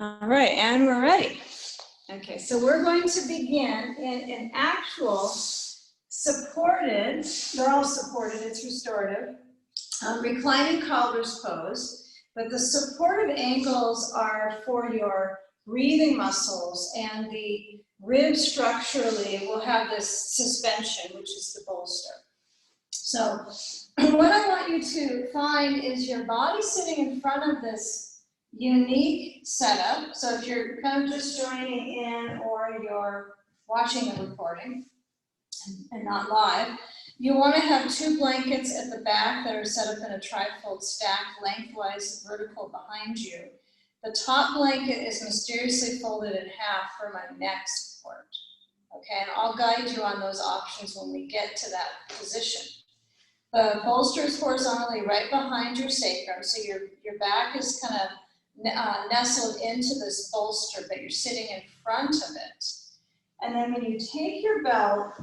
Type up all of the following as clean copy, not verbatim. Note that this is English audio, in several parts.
All right, and we're ready. Okay, so we're going to begin in an actual supported, they're all supported, it's restorative, reclining cobbler's pose, but the supportive ankles are for your breathing muscles, and the ribs structurally will have this suspension, which is the bolster. So what I want you to find is your body sitting in front of this unique setup. So if you're kind of just joining in or you're watching the recording and not live, you want to have 2 blankets at the back that are set up in a trifold stack lengthwise vertical behind you. The top blanket is mysteriously folded in half for my neck support. Okay, and I'll guide you on those options when we get to that position. The bolster is horizontally right behind your sacrum, so your back is kind of nestled into this bolster, but you're sitting in front of it. And then when you take your belt,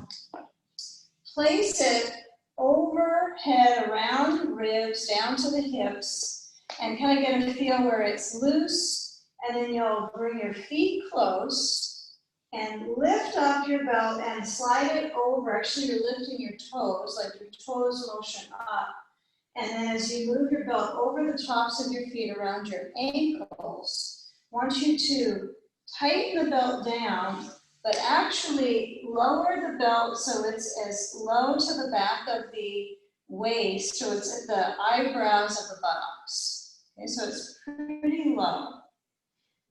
place it overhead around the ribs, down to the hips, and kind of get a feel where it's loose. And then you'll bring your feet close and lift up your belt and slide it over. Actually, you're lifting your toes, like your toes motion up. And then as you move your belt over the tops of your feet around your ankles, I want you to tighten the belt down, but actually lower the belt so it's as low to the back of the waist, so it's at the eyebrows of the buttocks. Okay, so it's pretty low.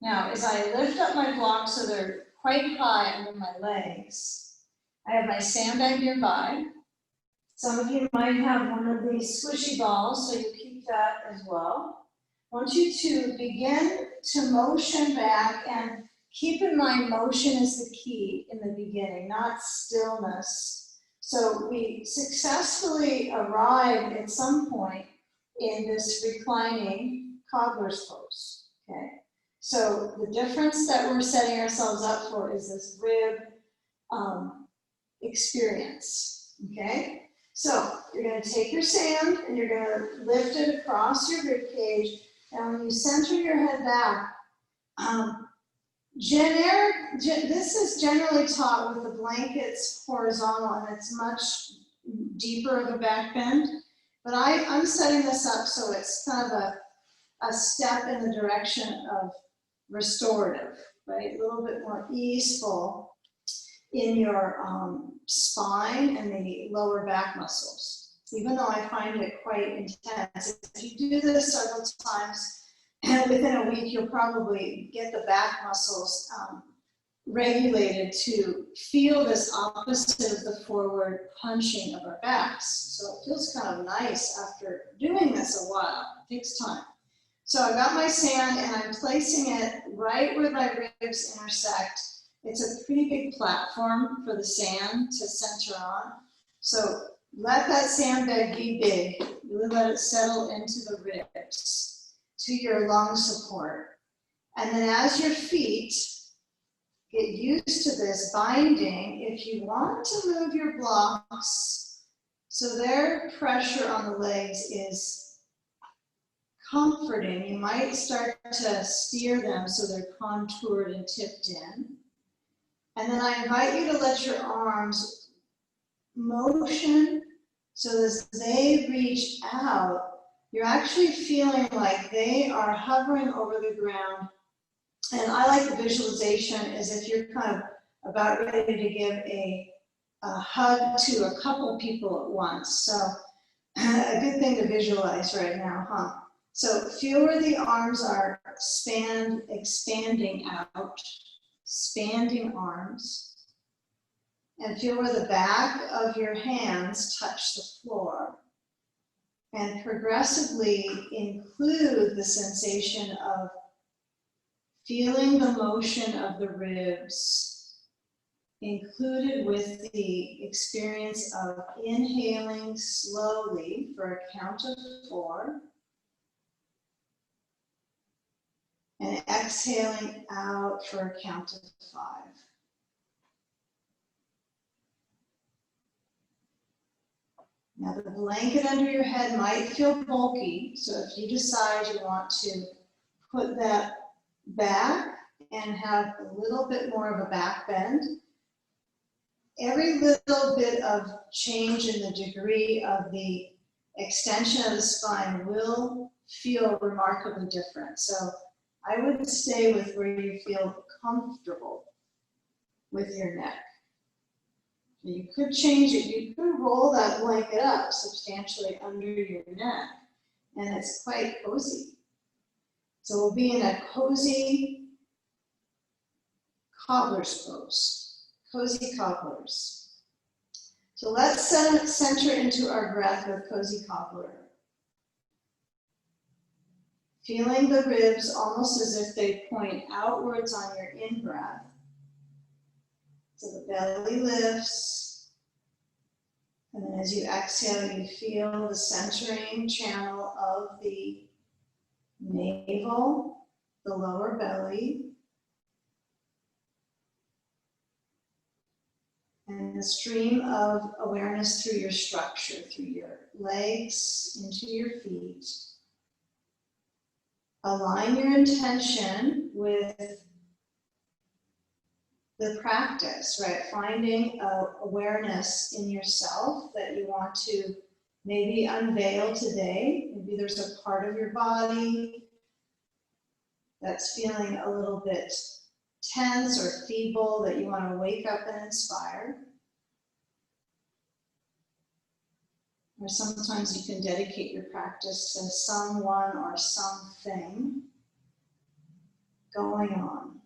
Now, as I lift up my blocks so they're quite high under my legs, I have my sandbag nearby. Some of you might have one of these squishy balls, so you keep that as well. I want you to begin to motion back, and keep in mind motion is the key in the beginning, not stillness. So we successfully arrived at some point in this reclining cobbler's pose, okay? So the difference that we're setting ourselves up for is this rib experience, okay? So you're going to take your sand and you're going to lift it across your rib cage, and when you center your head back, this is generally taught with the blankets horizontal, and it's much deeper of a back bend, but I'm setting this up so it's kind of a step in the direction of restorative, right? A little bit more easeful in your spine and the lower back muscles, even though I find it quite intense. If you do this several times, within a week, you'll probably get the back muscles regulated to feel this opposite of the forward punching of our backs. So it feels kind of nice after doing this a while. It takes time. So I've got my sand and I'm placing it right where my ribs intersect. It's a pretty big platform for the sand to center on. So let that sandbag be big. Really let it settle into the ribs, to your lung support. And then as your feet get used to this binding, if you want to move your blocks so their pressure on the legs is comforting, you might start to steer them so they're contoured and tipped in. And then I invite you to let your arms motion so as they reach out, you're actually feeling like they are hovering over the ground. And I like the visualization as if you're kind of about ready to give a hug to a couple people at once. So a good thing to visualize right now, huh? So feel where the arms are expanding out, expanding arms. And feel where the back of your hands touch the floor. And progressively include the sensation of feeling the motion of the ribs, included with the experience of inhaling slowly for a count of 4, and exhaling out for a count of 5. Now the blanket under your head might feel bulky, so if you decide you want to put that back and have a little bit more of a back bend. Every little bit of change in the degree of the extension of the spine will feel remarkably different. So I would stay with where you feel comfortable with your neck. You could change it. You could roll that blanket up substantially under your neck, and it's quite cozy. So we'll be in a cozy cobbler's pose, cozy cobblers. So let's center into our breath with cozy cobbler. Feeling the ribs almost as if they point outwards on your in-breath. So the belly lifts, and then as you exhale, you feel the centering channel of the navel, the lower belly, and the stream of awareness through your structure, through your legs, into your feet. Align your intention with the practice, right? Finding awareness in yourself that you want to maybe unveil today. Maybe there's a part of your body that's feeling a little bit tense or feeble that you want to wake up and inspire. Or sometimes you can dedicate your practice to someone or something going on.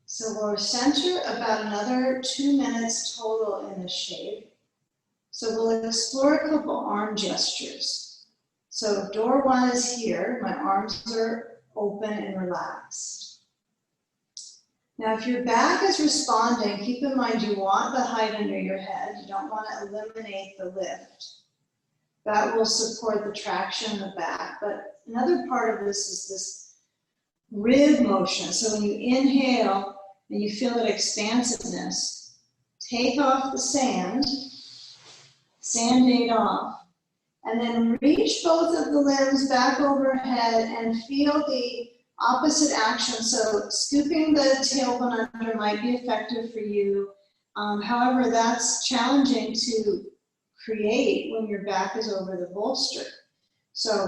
So we'll center about another 2 minutes total in this shape. So we'll explore a couple arm gestures. So door one is here. My arms are open and relaxed. Now if your back is responding, keep in mind you want the height under your head. You don't want to eliminate the lift. That will support the traction in the back. But another part of this is this rib motion. So when you inhale and you feel that expansiveness, take off the sand-aid off, and then reach both of the limbs back overhead and feel the opposite action. So scooping the tailbone under might be effective for you. However, that's challenging to create when your back is over the bolster. So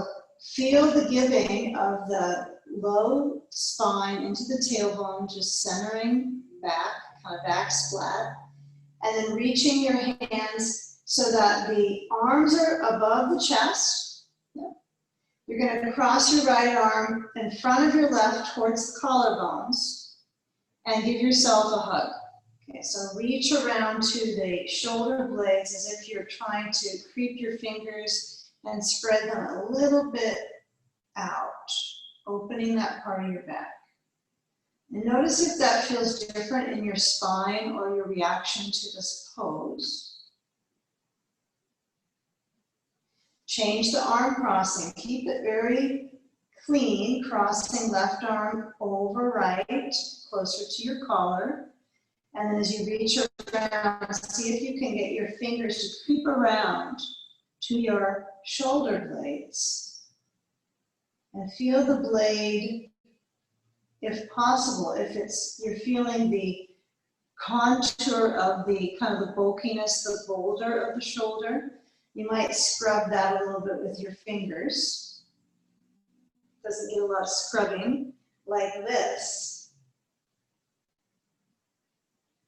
feel the giving of the low spine into the tailbone, just centering back, kind of back splat, and then reaching your hands so that the arms are above the chest. You're going to cross your right arm in front of your left towards the collarbones and give yourself a hug. Okay, so reach around to the shoulder blades as if you're trying to creep your fingers and spread them a little bit out, opening that part of your back. And notice if that feels different in your spine or your reaction to this pose. Change the arm crossing. Keep it very clean, crossing left arm over right, closer to your collar. And then as you reach around, see if you can get your fingers to creep around to your shoulder blades. And feel the blade, if possible, if you're feeling the contour of the kind of the bulkiness, the boulder of the shoulder, you might scrub that a little bit with your fingers. Doesn't need a lot of scrubbing, like this.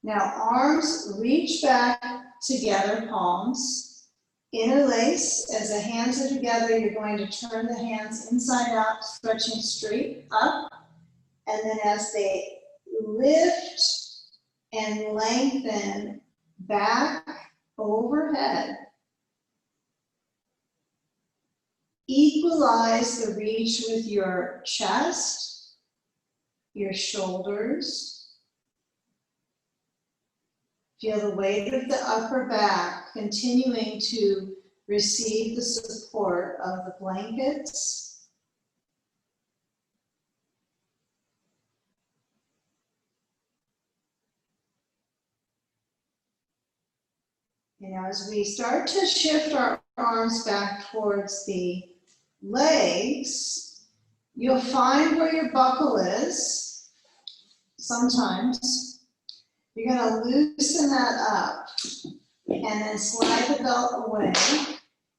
Now arms reach back together, palms. Interlace. As the hands are together, you're going to turn the hands inside out, stretching straight up. And then as they lift and lengthen back overhead, equalize the reach with your chest, your shoulders. Feel the weight of the upper back continuing to receive the support of the blankets. You know, as we start to shift our arms back towards the legs, you'll find where your buckle is. Sometimes you're going to loosen that up and then slide the belt away.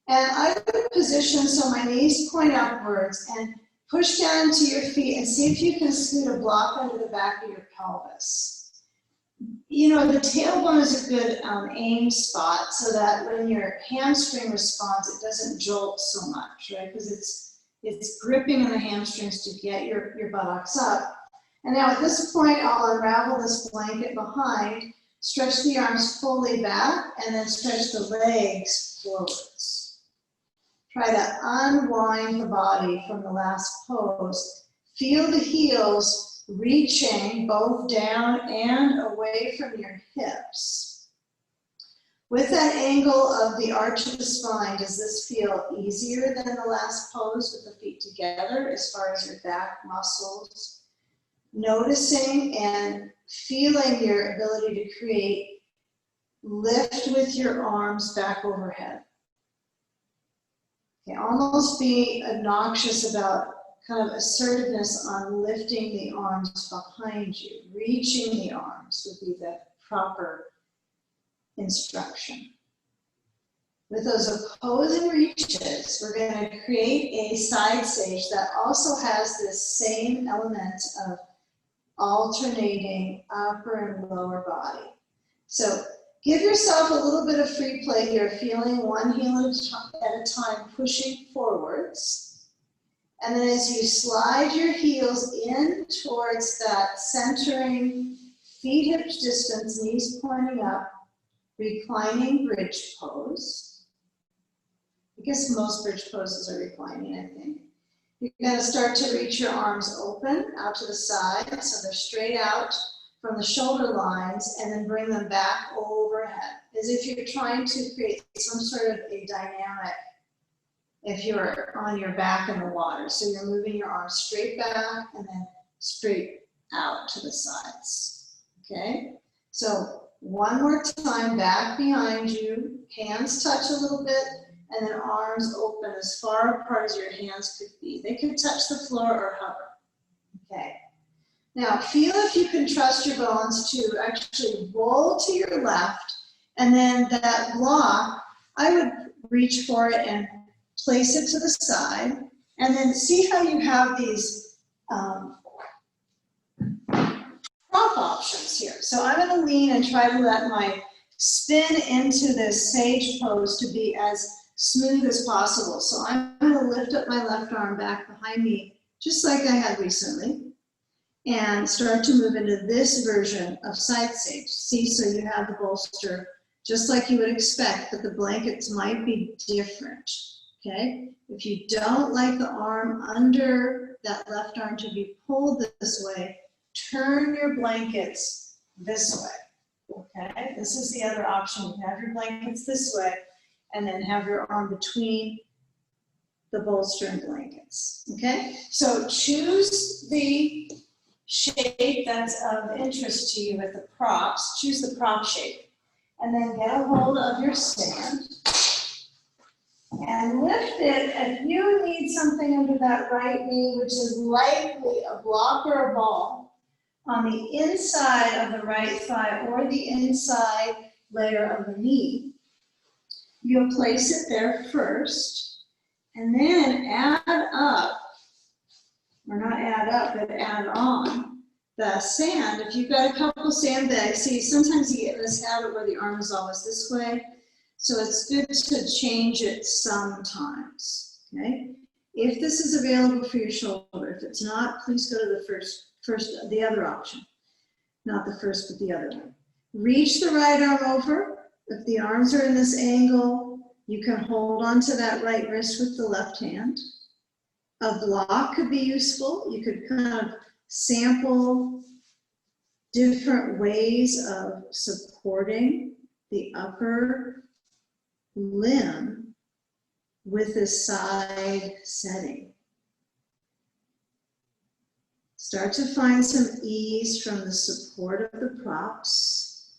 And I would position so my knees point upwards and push down into your feet and see if you can scoot a block under the back of your pelvis. You know, the tailbone is a good aim spot so that when your hamstring responds, it doesn't jolt so much, right? Because it's gripping in the hamstrings to get your buttocks up. And now at this point, I'll unravel this blanket behind, stretch the arms fully back, and then stretch the legs forwards. Try to unwind the body from the last pose. Feel the heels reaching both down and away from your hips. With that angle of the arch of the spine, does this feel easier than the last pose with the feet together as far as your back muscles? Noticing and feeling your ability to create lift with your arms back overhead. Okay, almost be obnoxious about kind of assertiveness on lifting the arms behind you. Reaching the arms would be the proper instruction. With those opposing reaches, we're going to create a side stage that also has this same element of alternating upper and lower body. So give yourself a little bit of free play here, feeling one heel at a time, pushing forwards. And then as you slide your heels in towards that centering, feet hip distance, knees pointing up, reclining bridge pose. I guess most bridge poses are reclining, I think. You're going to start to reach your arms open out to the side, so they're straight out from the shoulder lines, and then bring them back overhead, as if you're trying to create some sort of a dynamic if you're on your back in the water. So you're moving your arms straight back and then straight out to the sides, okay? So one more time, back behind you, hands touch a little bit, and then arms open as far apart as your hands could be. They could touch the floor or hover, okay? Now feel if you can trust your bones to actually roll to your left, and then that block, I would reach for it and place it to the side, and then see how you have these prop options here. So I'm going to lean and try to let my spin into this sage pose to be as smooth as possible. So I'm going to lift up my left arm back behind me, just like I had recently, and start to move into this version of side sage. See, so you have the bolster just like you would expect, but the blankets might be different. Okay, if you don't like the arm under that left arm to be pulled this way, turn your blankets this way. Okay, this is the other option. You have your blankets this way, and then have your arm between the bolster and blankets. Okay, so choose the shape that's of interest to you with the props. Choose the prop shape, and then get a hold of your stand. And lift it. If you need something under that right knee, which is likely a block or a ball, on the inside of the right thigh or the inside layer of the knee, you'll place it there first, and then add up, or not add up, but add on the sand. If you've got a couple sandbags, see, sometimes you get in this habit where the arm is always this way. So it's good to change it sometimes, okay? If this is available for your shoulder, if it's not, please go to the the other option. Not the first, but the other one. Reach the right arm over. If the arms are in this angle, you can hold onto that right wrist with the left hand. A block could be useful. You could kind of sample different ways of supporting the upper limb with a side setting. Start to find some ease from the support of the props.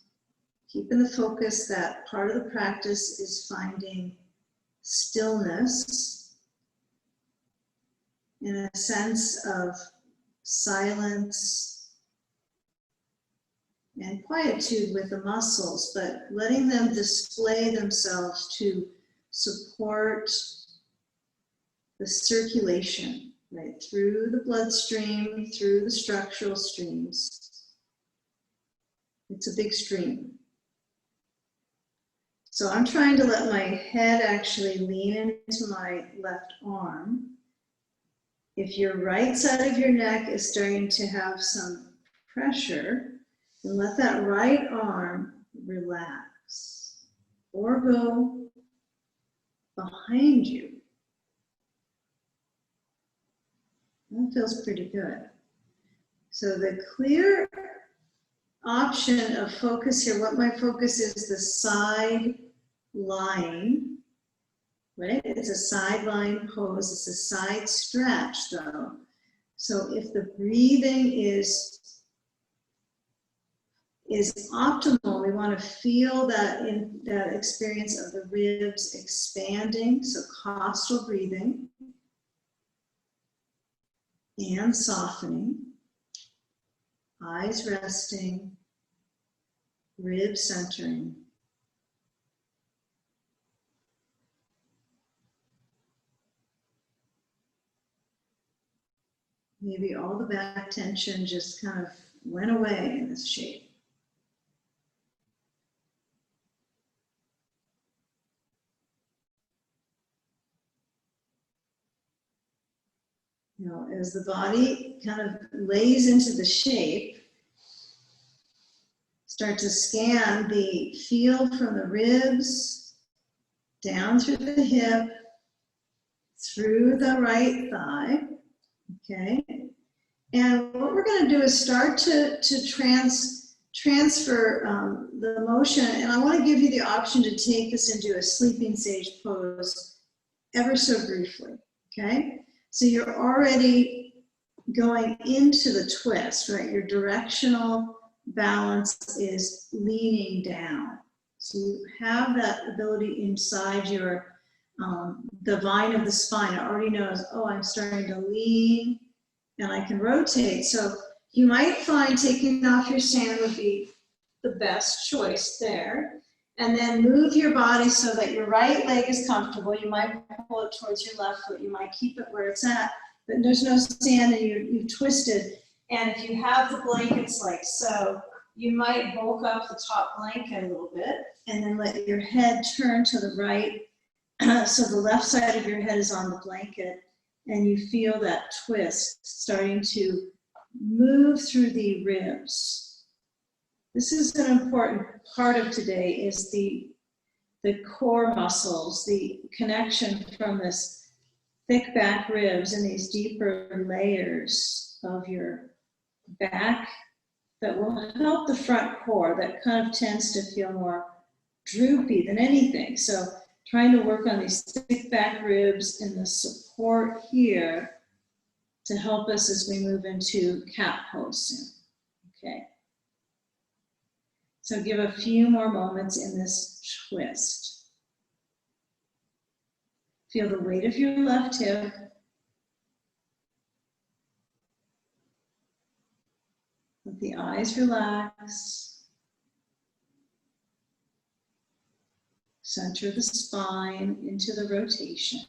Keep in the focus that part of the practice is finding stillness and a sense of silence and quietude with the muscles, but letting them display themselves to support the circulation, right, through the bloodstream, through the structural streams. It's a big stream. So I'm trying to let my head actually lean into my left arm. If your right side of your neck is starting to have some pressure, then let that right arm relax or go behind you. That feels pretty good. So the clear option of focus here, what my focus is, the side lying, right? It's a side lying pose, it's a side stretch though. So if the breathing is optimal, we want to feel that in that experience of the ribs expanding, so costal breathing and softening, eyes resting, ribs centering. Maybe all the back tension just kind of went away in this shape. Now, as the body kind of lays into the shape, start to scan the feel from the ribs, down through the hip, through the right thigh, okay? And what we're going to do is start to transfer the motion, and I want to give you the option to take this into a sleeping sage pose ever so briefly, okay? So you're already going into the twist, right? Your directional balance is leaning down. So you have that ability inside your, the vine of the spine. It already knows, oh, I'm starting to lean and I can rotate. So you might find taking off your stand would be the best choice there. And then move your body so that your right leg is comfortable. You might pull it towards your left foot. You might keep it where it's at, but there's no stand and you've twisted. And if you have the blankets like so, you might bulk up the top blanket a little bit and then let your head turn to the right. So the left side of your head is on the blanket and you feel that twist starting to move through the ribs. This is an important part of today, is the core muscles, the connection from this thick back ribs and these deeper layers of your back that will help the front core that kind of tends to feel more droopy than anything. So trying to work on these thick back ribs and the support here to help us as we move into cat pose soon, okay? So give a few more moments in this twist. Feel the weight of your left hip. Let the eyes relax. Center the spine into the rotation.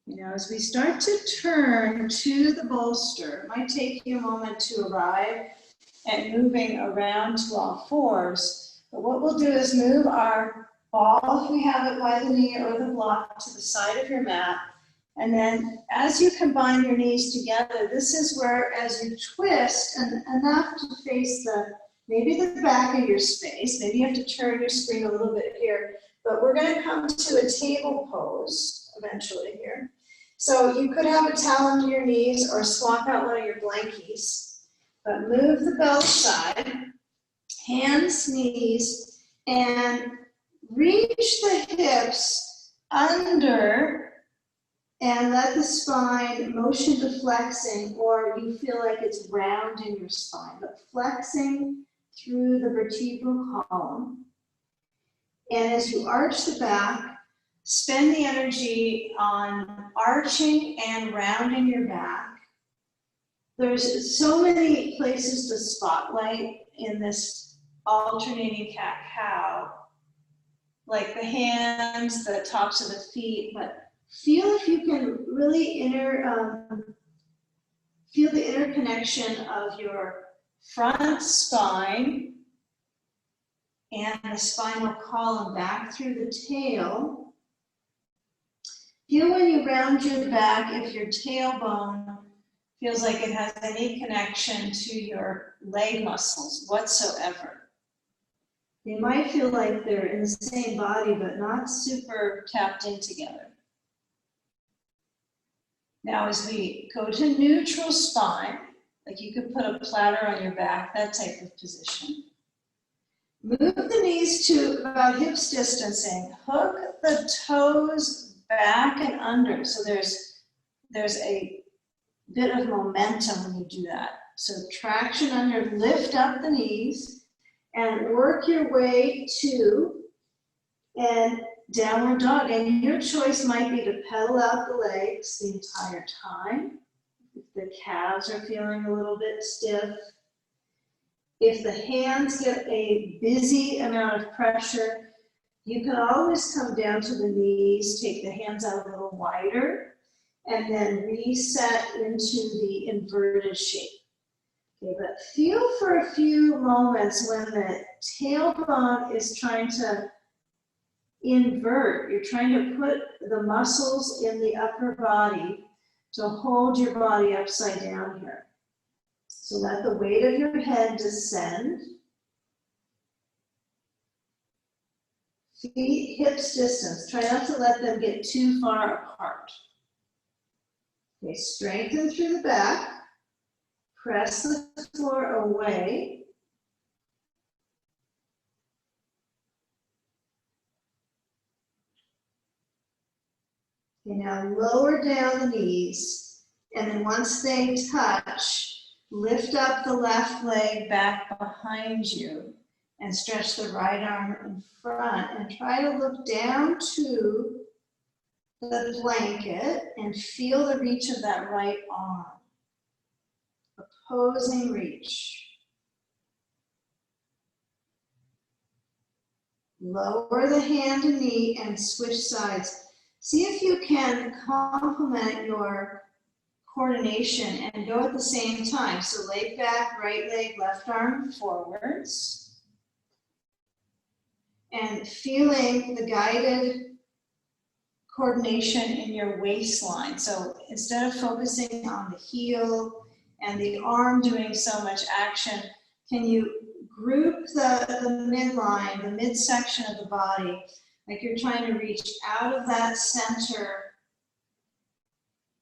You know, as we start to turn to the bolster, it might take you a moment to arrive at moving around to all fours. But what we'll do is move our ball, if we have it by the knee or the block, to the side of your mat. And then as you combine your knees together, this is where, as you twist, and enough to face maybe the back of your space, maybe you have to turn your screen a little bit here, but we're going to come to a table pose eventually here. So you could have a towel under your knees or swap out one of your blankies, but move the belt side, hands, knees, and reach the hips under and let the spine motion to flexing, or you feel like it's round in your spine, but flexing through the vertebral column. And as you arch the back, spend the energy on arching and rounding your back. There's so many places to spotlight in this alternating cat-cow, like the hands, the tops of the feet, but feel if you can really feel the interconnection of your front spine and the spinal column back through the tail. Feel when you round your back if your tailbone feels like it has any connection to your leg muscles whatsoever. They might feel like they're in the same body, but not super tapped in together. Now, as we go to neutral spine, like you could put a platter on your back, that type of position. Move the knees to about hips distancing. Hook the toes back and under. So there's a bit of momentum when you do that. So traction under, lift up the knees and work your way to and downward dog. And your choice might be to pedal out the legs the entire time. If the calves are feeling a little bit stiff. If the hands get a busy amount of pressure, you can always come down to the knees, take the hands out a little wider, and then reset into the inverted shape. Okay, but feel for a few moments when the tailbone is trying to invert. You're trying to put the muscles in the upper body to hold your body upside down here. So let the weight of your head descend. Feet hips distance. Try not to let them get too far apart. Okay, strengthen through the back. Press the floor away. Okay, now lower down the knees, and then once they touch, lift up the left leg back behind you and stretch the right arm in front and try to look down to the blanket and feel the reach of that right arm. Opposing reach. Lower the hand and knee and switch sides. See if you can complement your coordination and go at the same time. So leg back, right leg, left arm forwards. And feeling the guided coordination in your waistline. So instead of focusing on the heel and the arm doing so much action, can you group the midline, the midsection of the body, like you're trying to reach out of that center.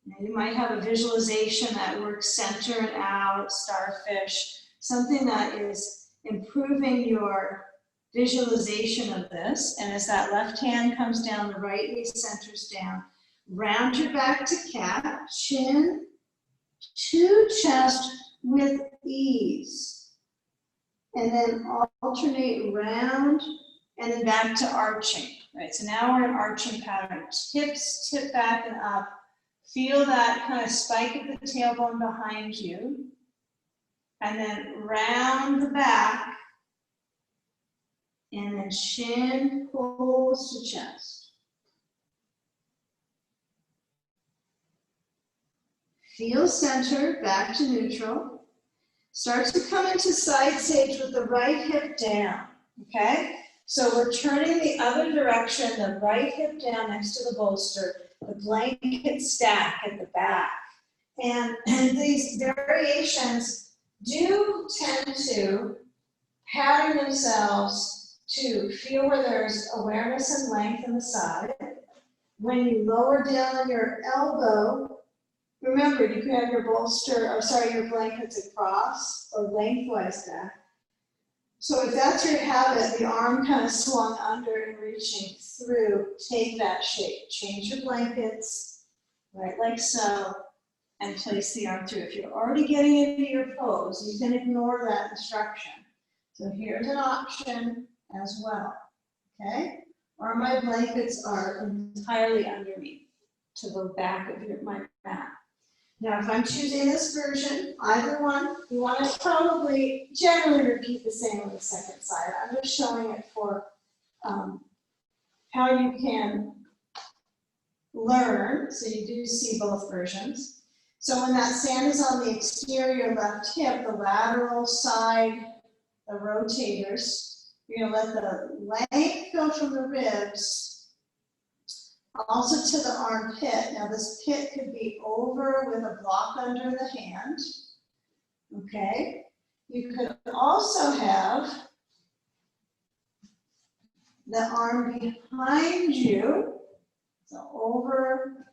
And you might have a visualization that works center and out, starfish, something that is improving your visualization of this. And as that left hand comes down, the right knee centers down. Round your back to cat, chin to chest with ease. And then alternate round and then back to arching. Right, so now we're in arching pattern. Hips tip back and up. Feel that kind of spike of the tailbone behind you. And then round the back. And then chin pulls to chest. Feel center, back to neutral. Start to come into side sage with the right hip down, okay? So we're turning the other direction, the right hip down next to the bolster, the blanket stack at the back. And these variations do tend to pattern themselves to feel where there's awareness and length in the side. When you lower down your elbow, remember you can have your bolster, or sorry, your blankets across or lengthwise back. So if that's your habit, the arm kind of swung under and reaching through, take that shape. Change your blankets, right like so, and place the arm through. If you're already getting into your pose, you can ignore that instruction. So here's an option as well, okay? Or my blankets are entirely under me to the back of my mat. Now, if I'm choosing this version, either one, you want to probably generally repeat the same on the second side. I'm just showing it for how you can learn, so you do see both versions. So when that sand is on the exterior left hip, the lateral side, the rotators, you're going to let the length go from the ribs also to the armpit. Now this pit could be over with a block under the hand, okay? You could also have the arm behind you, so over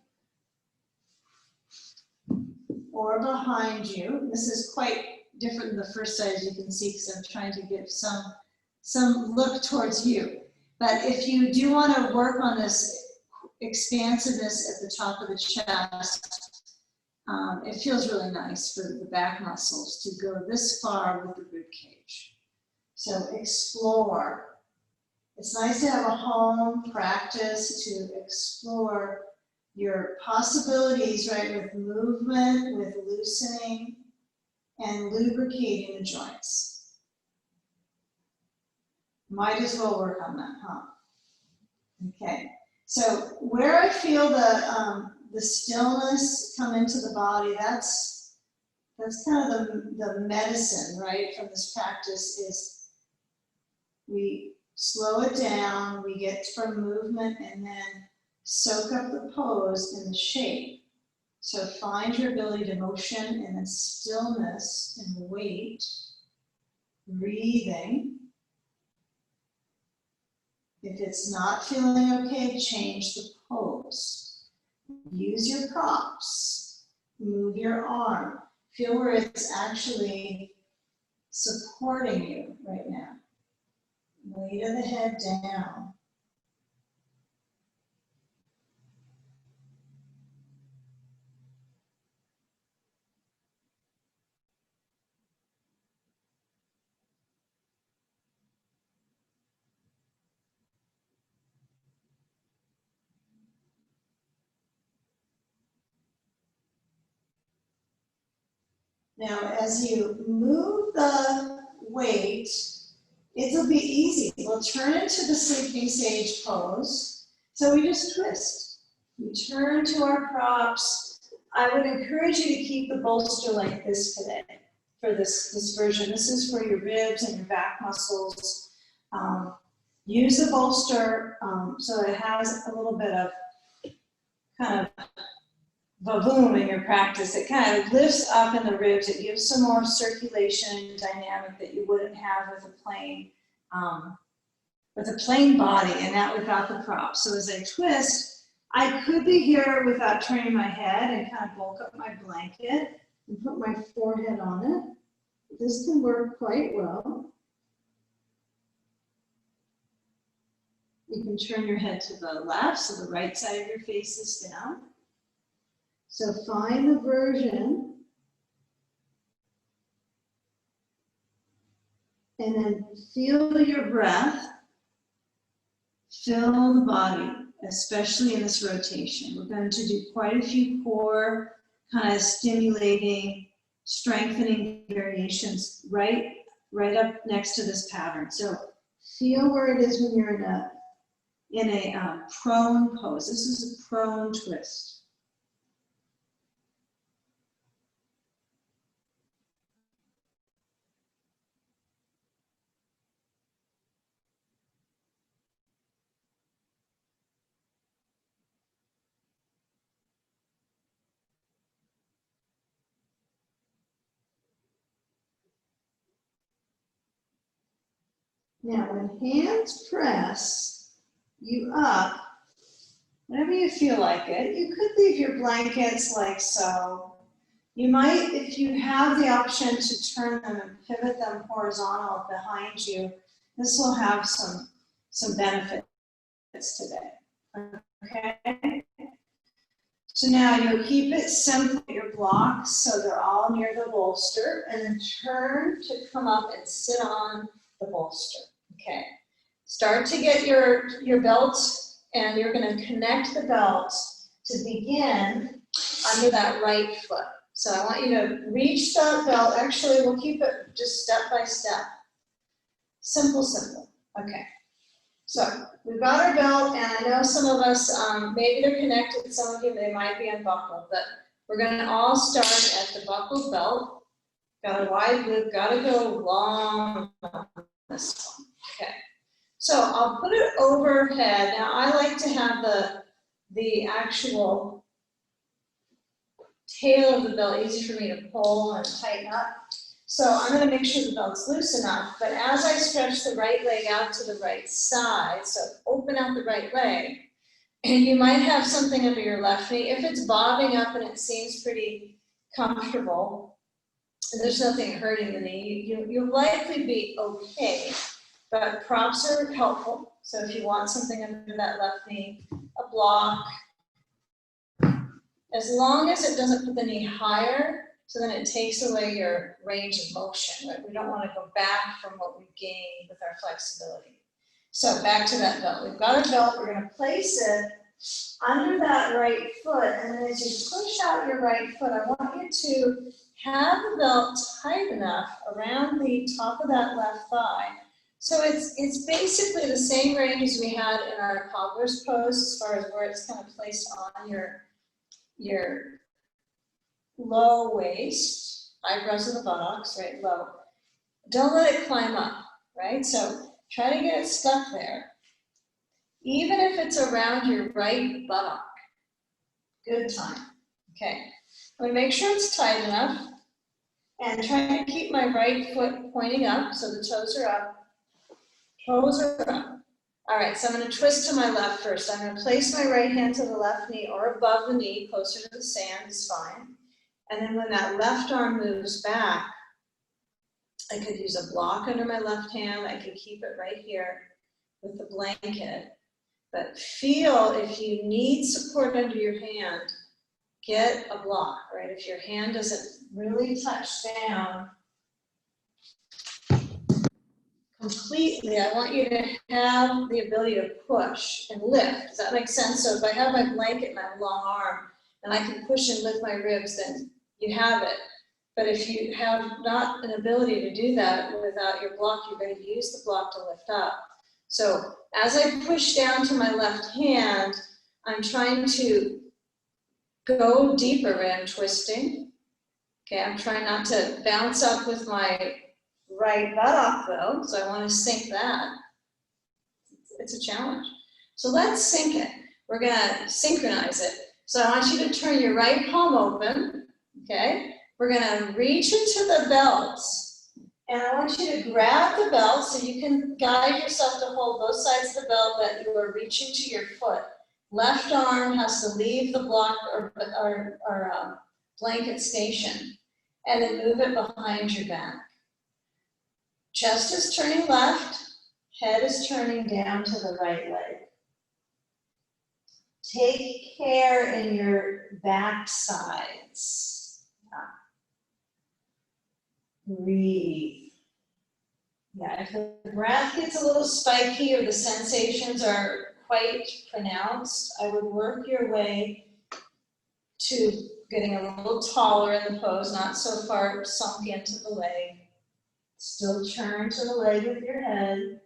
or behind you. This is quite different than the first side, as you can see, because I'm trying to give some look towards you. But if you do want to work on this expansiveness at the top of the chest, it feels really nice for the back muscles to go this far with the rib cage. So explore. It's nice to have a home practice to explore your possibilities, right, with movement, with loosening, and lubricating the joints. Might as well work on that, huh? Okay. So where I feel the stillness come into the body, that's kind of the medicine, right, from this practice is we slow it down, we get from movement and then soak up the pose and the shape. So find your ability to motion and then stillness and weight, breathing. If it's not feeling okay, change the pose. Use your props. Move your arm. Feel where it's actually supporting you right now. Weight of the head down. Now, as you move the weight, it'll be easy. We'll turn into the sleeping sage pose. So we just twist. We turn to our props. I would encourage you to keep the bolster like this today for this version. This is for your ribs and your back muscles. Use the bolster so it has a little bit of kind of vavoom in your practice. It kind of lifts up in the ribs. It gives some more circulation dynamic that you wouldn't have with a plain body, and that without the props. So as I twist, I could be here without turning my head and kind of bulk up my blanket and put my forehead on it. This can work quite well. You can turn your head to the left, so the right side of your face is down. So find the version, and then feel your breath fill the body, especially in this rotation. We're going to do quite a few core kind of stimulating, strengthening variations right up next to this pattern. So feel where it is when you're in a prone pose. This is a prone twist. Now, when hands press you up, whenever you feel like it, you could leave your blankets like so. You might, if you have the option to turn them and pivot them horizontal behind you, this will have some benefits today. Okay? So now you'll keep it simple, your blocks, so they're all near the bolster, and then turn to come up and sit on the bolster. Okay. Start to get your belt, and you're going to connect the belt to begin under that right foot. So I want you to reach that belt. Actually, we'll keep it just step by step. Simple, simple. Okay. So we've got our belt, and I know some of us, maybe they're connected, some of you, they might be unbuckled, but we're going to all start at the buckled belt. Got a wide loop, got to go long on this one. Okay. So I'll put it overhead. Now I like to have the actual tail of the belt easy for me to pull and tighten up. So I'm going to make sure the belt's loose enough, but as I stretch the right leg out to the right side, so open out the right leg, and you might have something under your left knee. If it's bobbing up and it seems pretty comfortable, and there's nothing hurting the knee, you'll likely be okay, but props are helpful. So if you want something under that left knee, a block, as long as it doesn't put the knee higher, so then it takes away your range of motion, right? We don't want to go back from what we gained with our flexibility. So back to that belt. We've got our belt, we're going to place it under that right foot, and then as you push out your right foot, I want you to have the belt tight enough around the top of that left thigh. So it's basically the same range as we had in our cobbler's pose as far as where it's kind of placed on your low waist, eyebrows of the buttocks, right, low. Don't let it climb up, right? So try to get it stuck there. Even if it's around your right buttock, good time. Okay, I'm gonna make sure it's tight enough and try to keep my right foot pointing up so the toes are up. Toes are up. All right, so I'm going to twist to my left first. I'm going to place my right hand to the left knee or above the knee, closer to the sand is fine. And then when that left arm moves back, I could use a block under my left hand. I could keep it right here with the blanket. But feel if you need support under your hand, get a block, right? If your hand doesn't really touch down completely, I want you to have the ability to push and lift. Does that make sense? So if I have my blanket and I have a long arm and I can push and lift my ribs, then you have it. But if you have not an ability to do that without your block, you're going to use the block to lift up. So as I push down to my left hand, I'm trying to go deeper, right? I'm twisting. Okay, I'm trying not to bounce up with my right buttock though, so I want to sink that. It's a challenge. So let's sink it. We're going to synchronize it. So I want you to turn your right palm open, okay? We're going to reach into the belt, and I want you to grab the belt so you can guide yourself to hold both sides of the belt that you are reaching to your foot. Left arm has to leave the block or blanket station, and then move it behind your back. Chest is turning left, head is turning down to the right leg. Take care in your back sides. Breathe. Yeah, if the breath gets a little spiky or the sensations are quite pronounced, I would work your way to getting a little taller in the pose, not so far sunk into the leg. Still turn to the leg with your head,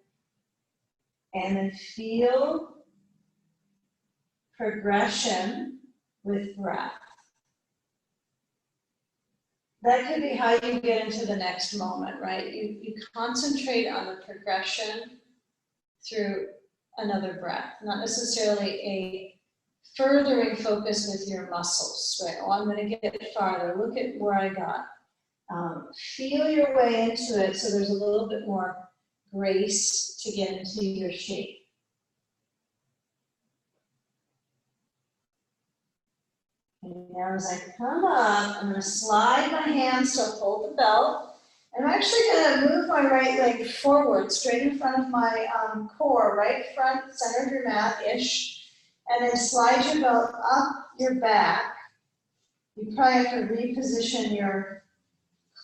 and then feel progression with breath. That could be how you get into the next moment, right? You concentrate on the progression through another breath, not necessarily a furthering focus with your muscles, right? Oh, I'm going to get farther. Look at where I got. Feel your way into it so there's a little bit more grace to get into your shape. And now as I come up, I'm going to slide my hands to hold the belt. And I'm actually going to move my right leg forward, straight in front of my core, right front, center of your mat-ish. And then slide your belt up your back. You probably have to reposition your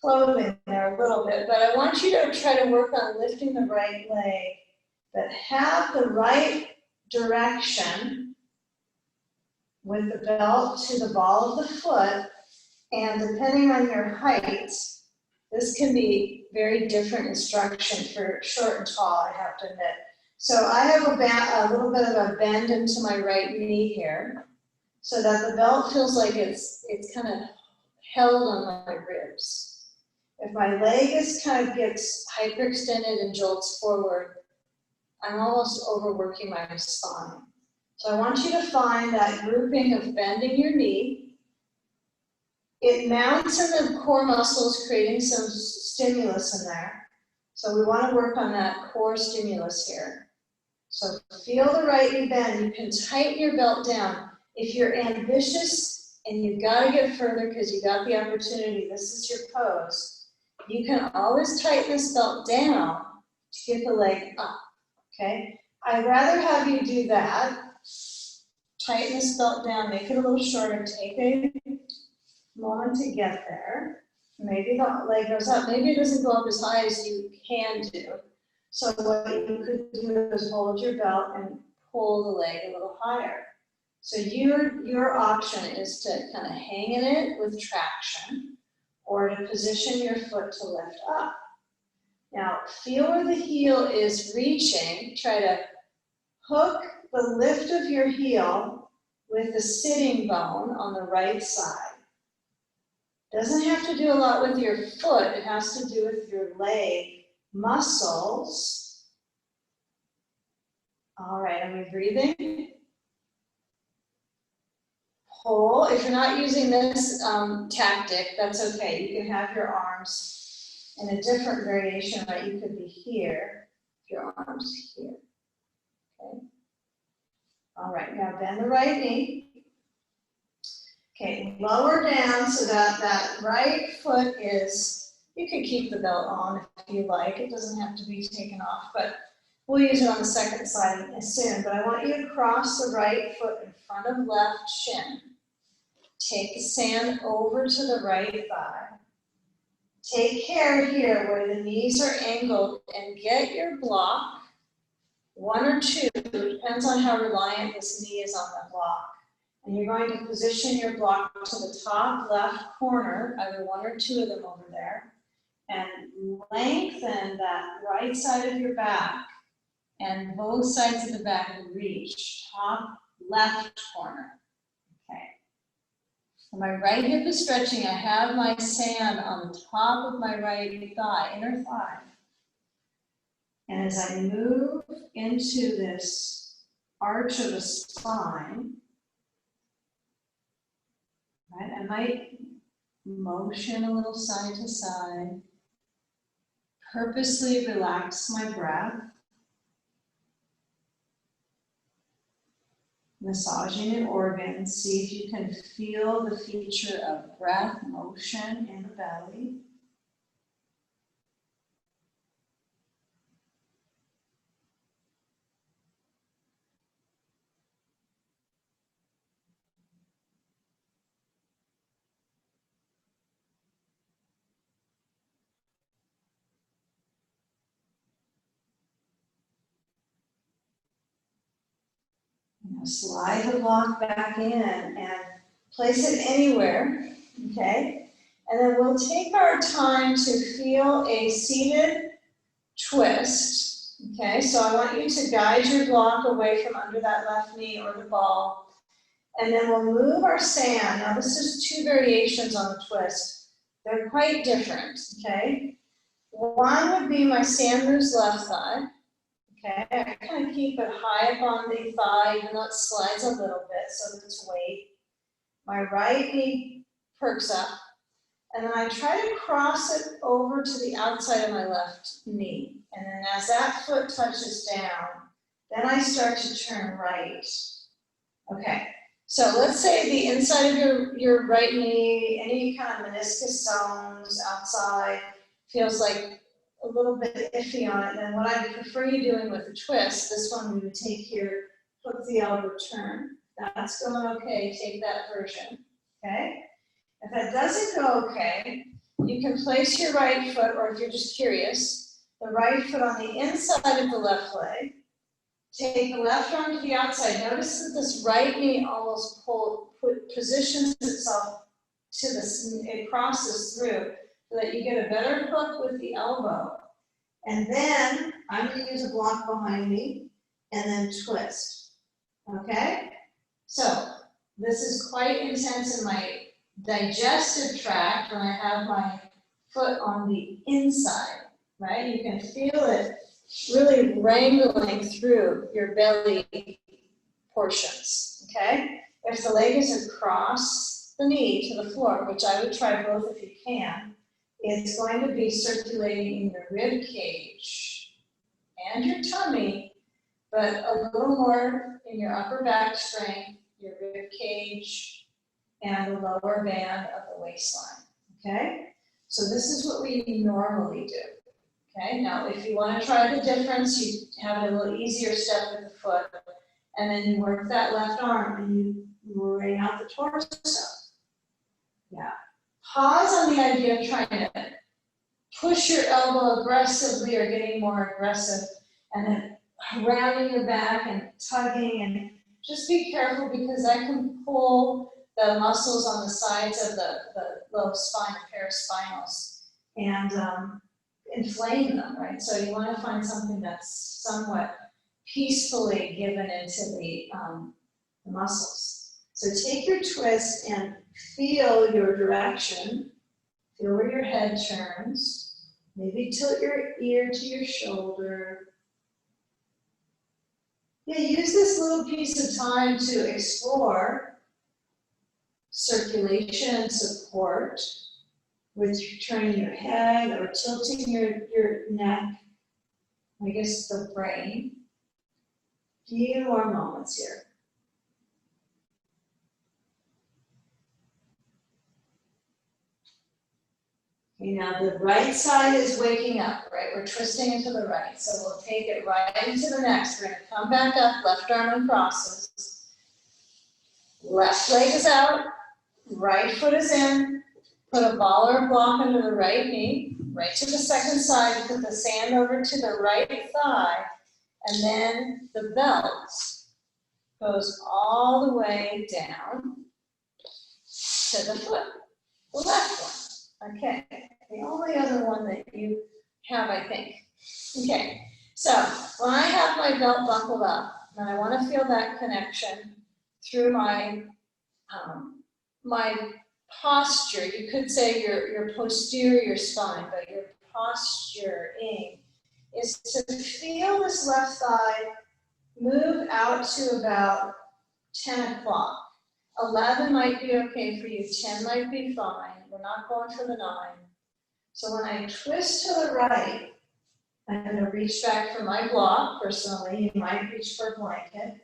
clothing there a little bit, but I want you to try to work on lifting the right leg, but have the right direction with the belt to the ball of the foot, and depending on your height, this can be very different instruction for short and tall, I have to admit. So I have a little bit of a bend into my right knee here, so that the belt feels like it's kind of held on my ribs. If my leg gets hyperextended and jolts forward, I'm almost overworking my spine. So I want you to find that grouping of bending your knee. It mounts in the core muscles, creating some stimulus in there. So we want to work on that core stimulus here. So feel the right knee bend. You can tighten your belt down. If you're ambitious and you've got to get further because you got the opportunity, this is your pose, you can always tighten this belt down to get the leg up, okay? I'd rather have you do that. Tighten this belt down, make it a little shorter, take a moment to get there. Maybe the leg goes up, maybe it doesn't go up as high as you can do. So what you could do is hold your belt and pull the leg a little higher. So your option is to kind of hang in it with traction, or to position your foot to lift up. Now feel where the heel is reaching, try to hook the lift of your heel with the sitting bone on the right side. Doesn't have to do a lot with your foot, it has to do with your leg muscles. All right, are we breathing? Pull. If you're not using this tactic, that's okay. You can have your arms in a different variation, right? You could be here, your arms here. Okay. All right, now bend the right knee. Okay, lower down so that right foot is, you can keep the belt on if you like, it doesn't have to be taken off, but we'll use it on the second side soon. But I want you to cross the right foot in front of left shin. Take the sand over to the right thigh. Take care here where the knees are angled and get your block, one or two, depends on how reliant this knee is on the block. And you're going to position your block to the top left corner, either one or two of them over there, and lengthen that right side of your back, and both sides of the back reach, top left corner. Okay. And my right hip is stretching. I have my sand on the top of my right thigh, inner thigh. And as I move into this arch of the spine, right, I might motion a little side to side, purposely relax my breath, massaging the organs, see if you can feel the feature of breath, motion in the belly. Now slide the block back in and place it anywhere, okay? And then we'll take our time to feel a seated twist, okay? So I want you to guide your block away from under that left knee or the ball. And then we'll move our sand. Now this is two variations on the twist. They're quite different, okay? One would be my sand moves left thigh. Okay, I kind of keep it high up on the thigh, even though it slides a little bit so that it's weight. My right knee perks up, and then I try to cross it over to the outside of my left knee. And then as that foot touches down, then I start to turn right. Okay, So let's say the inside of your right knee, any kind of meniscus zones outside feels like a little bit iffy on it. And what I prefer you doing with a twist, this one we would take here, hook the elbow, turn. That's going okay, take that version, okay? If that doesn't go okay, you can place your right foot, or if you're just curious, the right foot on the inside of the left leg. Take the left arm to the outside. Notice that this right knee almost positions itself to this, it crosses through so that you get a better hook with the elbow. And then I'm going to use a block behind me and then twist. Okay? So this is quite intense in my digestive tract when I have my foot on the inside, right? You can feel it really wrangling through your belly portions, okay? If the leg is across the knee to the floor, which I would try both if you can, it's going to be circulating in your rib cage and your tummy, but a little more in your upper back strength, your rib cage, and the lower band of the waistline, okay? So this is what we normally do. Okay, now if you want to try the difference, you have it a little easier step with the foot, and then you work that left arm and you bring out the torso. Yeah. Pause on the idea of trying to push your elbow aggressively or getting more aggressive, and then rounding your back and tugging, and just be careful because that can pull the muscles on the sides of the low spine, the paraspinals, and inflame them, right? So you want to find something that's somewhat peacefully given into the muscles. So take your twist and feel your direction. Feel where your head turns. Maybe tilt your ear to your shoulder. Yeah, use this little piece of time to explore circulation and support with turning your head or tilting your neck, I guess the brain. Few more moments here. Okay, now the right side is waking up, right? We're twisting into the right, so we'll take it right into the next. We're going to come back up, left arm uncrosses. Left leg is out, right foot is in. Put a ball or a block under the right knee, right to the second side, put the sand over to the right thigh, and then the belt goes all the way down to the foot, the left one. Okay, the only other one that you have, I think. Okay, so when I have my belt buckled up, and I want to feel that connection through my my posture, you could say your posterior spine, but your posturing is to feel this left thigh move out to about 10 o'clock. 11 might be okay for you, 10 might be fine. We're not going for the 9. So when I twist to the right, I'm going to reach back for my block, personally. You might reach for a blanket.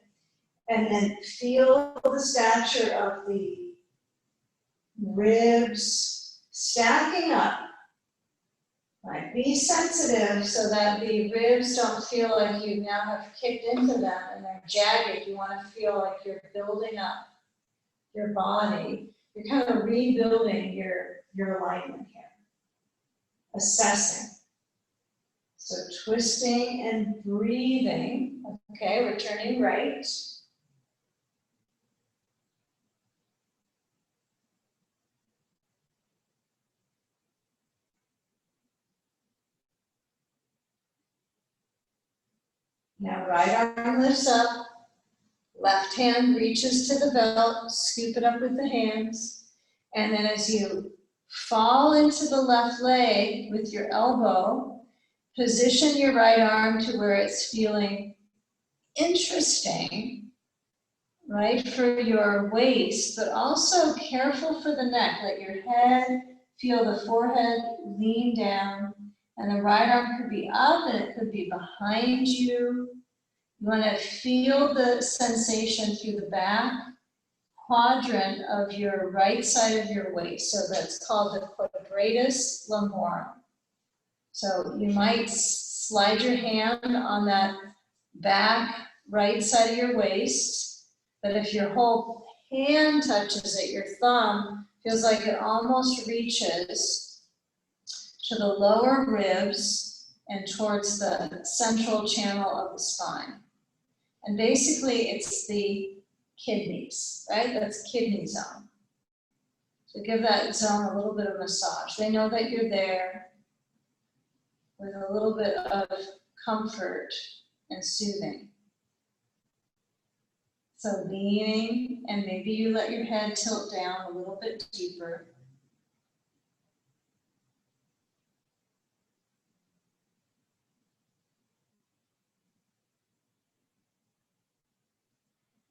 And then feel the stature of the ribs stacking up. Right? Be sensitive so that the ribs don't feel like you now have kicked into them and they're jagged. You want to feel like you're building up your body. You're kind of rebuilding your alignment here. Assessing. So twisting and breathing. Okay, we're turning right. Now right arm lifts up, left hand reaches to the belt, scoop it up with the hands, and then as you fall into the left leg with your elbow, position your right arm to where it's feeling interesting, right, for your waist, but also careful for the neck. Let your head feel the forehead lean down, and the right arm could be up and it could be behind you. You want to feel the sensation through the back, quadrant of your right side of your waist. So that's called the quadratus lumborum. So you might slide your hand on that back right side of your waist, but if your whole hand touches it, your thumb feels like it almost reaches to the lower ribs and towards the central channel of the spine. And basically it's the kidneys, right? That's kidney zone. So give that zone a little bit of massage. They know that you're there with a little bit of comfort and soothing. So leaning, and maybe you let your head tilt down a little bit deeper.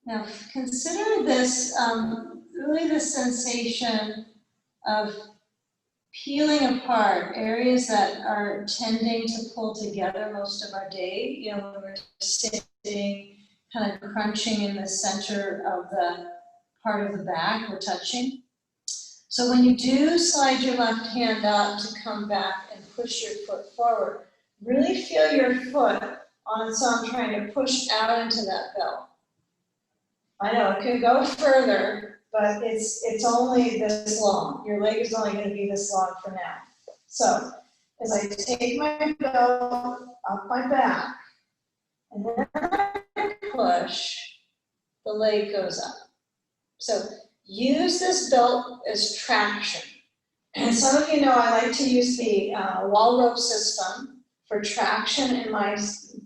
Now consider this, really the sensation of peeling apart areas that are tending to pull together most of our day. You know, when we're sitting, kind of crunching in the center of the part of the back, we're touching. So when you do slide your left hand out to come back and push your foot forward, really feel your foot on, so I'm trying to push out into that belt. I know it can go further, but it's only this long. Your leg is only going to be this long for now. So as I take my belt up my back, and then I push, the leg goes up. So use this belt as traction. And some of you know I like to use the wall rope system for traction in my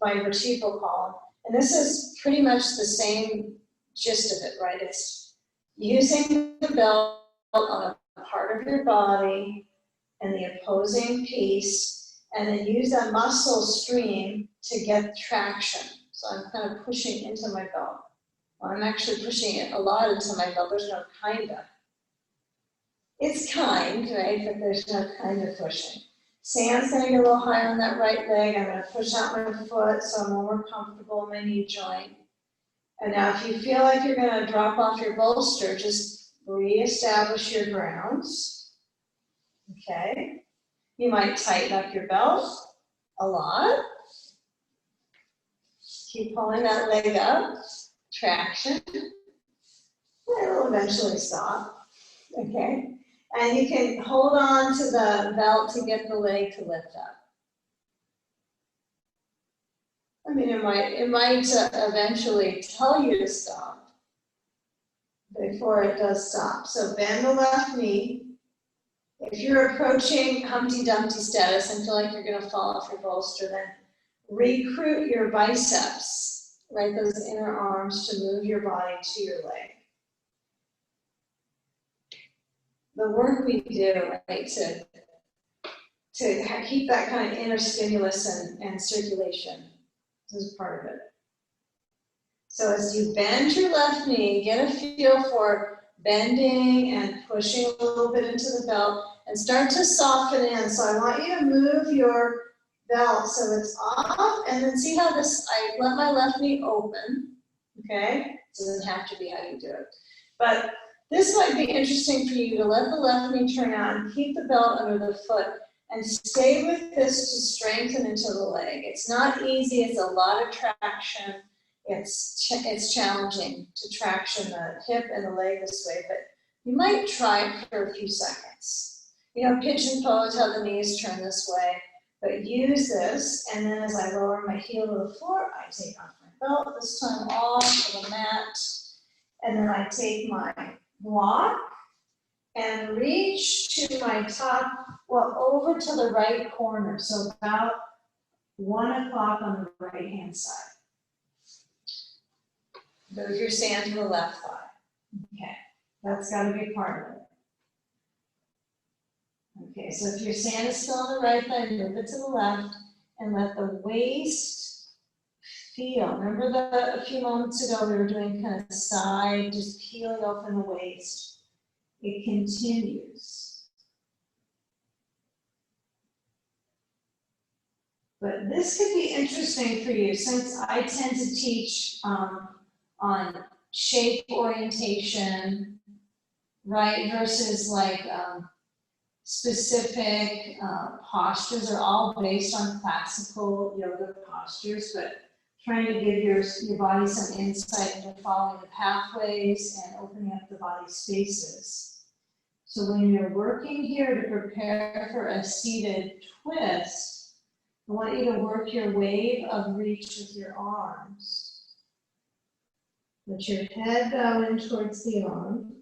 vertebral column. And this is pretty much the same gist of it, right? It's using the belt on a part of your body and the opposing piece, and then use that muscle stream to get traction. So I'm kind of pushing into my belt. Well, I'm actually pushing it a lot into my belt. There's no kind of. It's kind, right? But there's no kind of pushing. Sand's going to get a little higher on that right leg. I'm going to push out my foot so I'm more comfortable in my knee joint. And now if you feel like you're going to drop off your bolster, just reestablish your grounds. Okay? You might tighten up your belt a lot. Keep pulling that leg up. Traction. It'll eventually stop. Okay? And you can hold on to the belt to get the leg to lift up. I mean, it might eventually tell you to stop before it does stop. So bend the left knee. If you're approaching Humpty Dumpty status and feel like you're going to fall off your bolster, then recruit your biceps, right? Those inner arms to move your body to your leg. The work we do, right, to keep that kind of inner stimulus and circulation. This is part of it. So as you bend your left knee, get a feel for bending and pushing a little bit into the belt and start to soften in. So I want you to move your belt so it's off, and then see how this, I let my left knee open, okay? It doesn't have to be how you do it. But this might be interesting for you to let the left knee turn out and keep the belt under the foot and stay with this to strengthen into the leg. It's not easy, it's a lot of traction. It's challenging to traction the hip and the leg this way, but you might try it for a few seconds. You know, pigeon pose, how the knees turn this way, but use this, and then as I lower my heel to the floor, I take off my belt, this time off of the mat, and then I take my block and reach to my top, well, over to the right corner, so about 1 o'clock on the right-hand side. Move your sand to the left thigh. Okay, that's got to be part of it. Okay, so if your sand is still on the right thigh, move it to the left and let the waist feel. Remember a few moments ago we were doing kind of side, just peeling open the waist. It continues. But this could be interesting for you since I tend to teach on shape orientation, right, versus like specific postures are all based on classical yoga postures, but trying to give your body some insight into following the pathways and opening up the body spaces. So when you're working here to prepare for a seated twist, I want you to work your wave of reach with your arms. Let your head bow in towards the arm.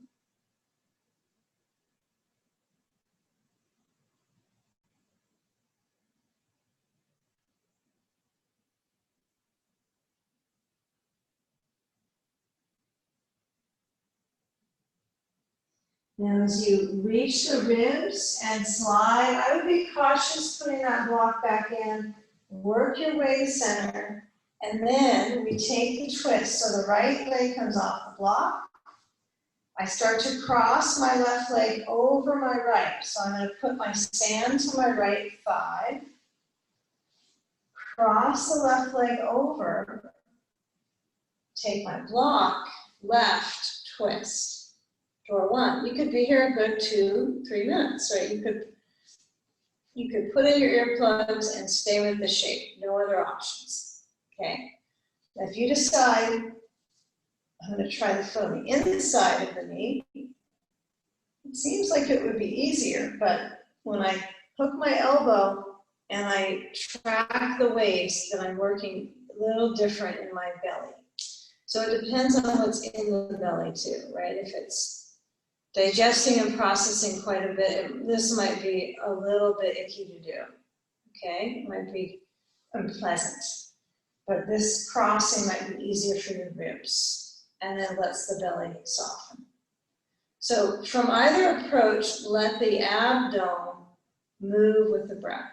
Now as you reach the ribs and slide, I would be cautious putting that block back in. Work your way to center, and then we take the twist. So the right leg comes off the block. I start to cross my left leg over my right. So I'm going to put my sand to my right thigh. Cross the left leg over. Take my block, left, twist. Door one. You could be here a good 2-3 minutes, right? You could put in your earplugs and stay with the shape. No other options. Okay. Now if you decide, I'm going to try the foot on the inside of the knee. It seems like it would be easier, but when I hook my elbow and I track the waist, then I'm working a little different in my belly. So it depends on what's in the belly too, right? If it's digesting and processing quite a bit, this might be a little bit icky to do, okay? It might be unpleasant, but this crossing might be easier for your ribs, and then lets the belly soften. So from either approach, let the abdomen move with the breath.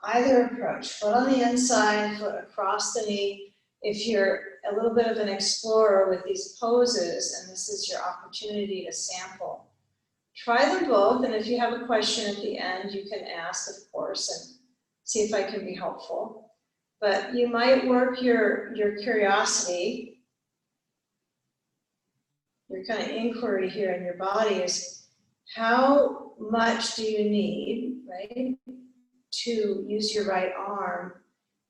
Either approach, foot on the inside, foot across the knee. If you're a little bit of an explorer with these poses, and this is your opportunity to sample, try them both, and if you have a question at the end, you can ask, of course, and see if I can be helpful. But you might work your curiosity, your kind of inquiry here in your body is, how much do you need, right, to use your right arm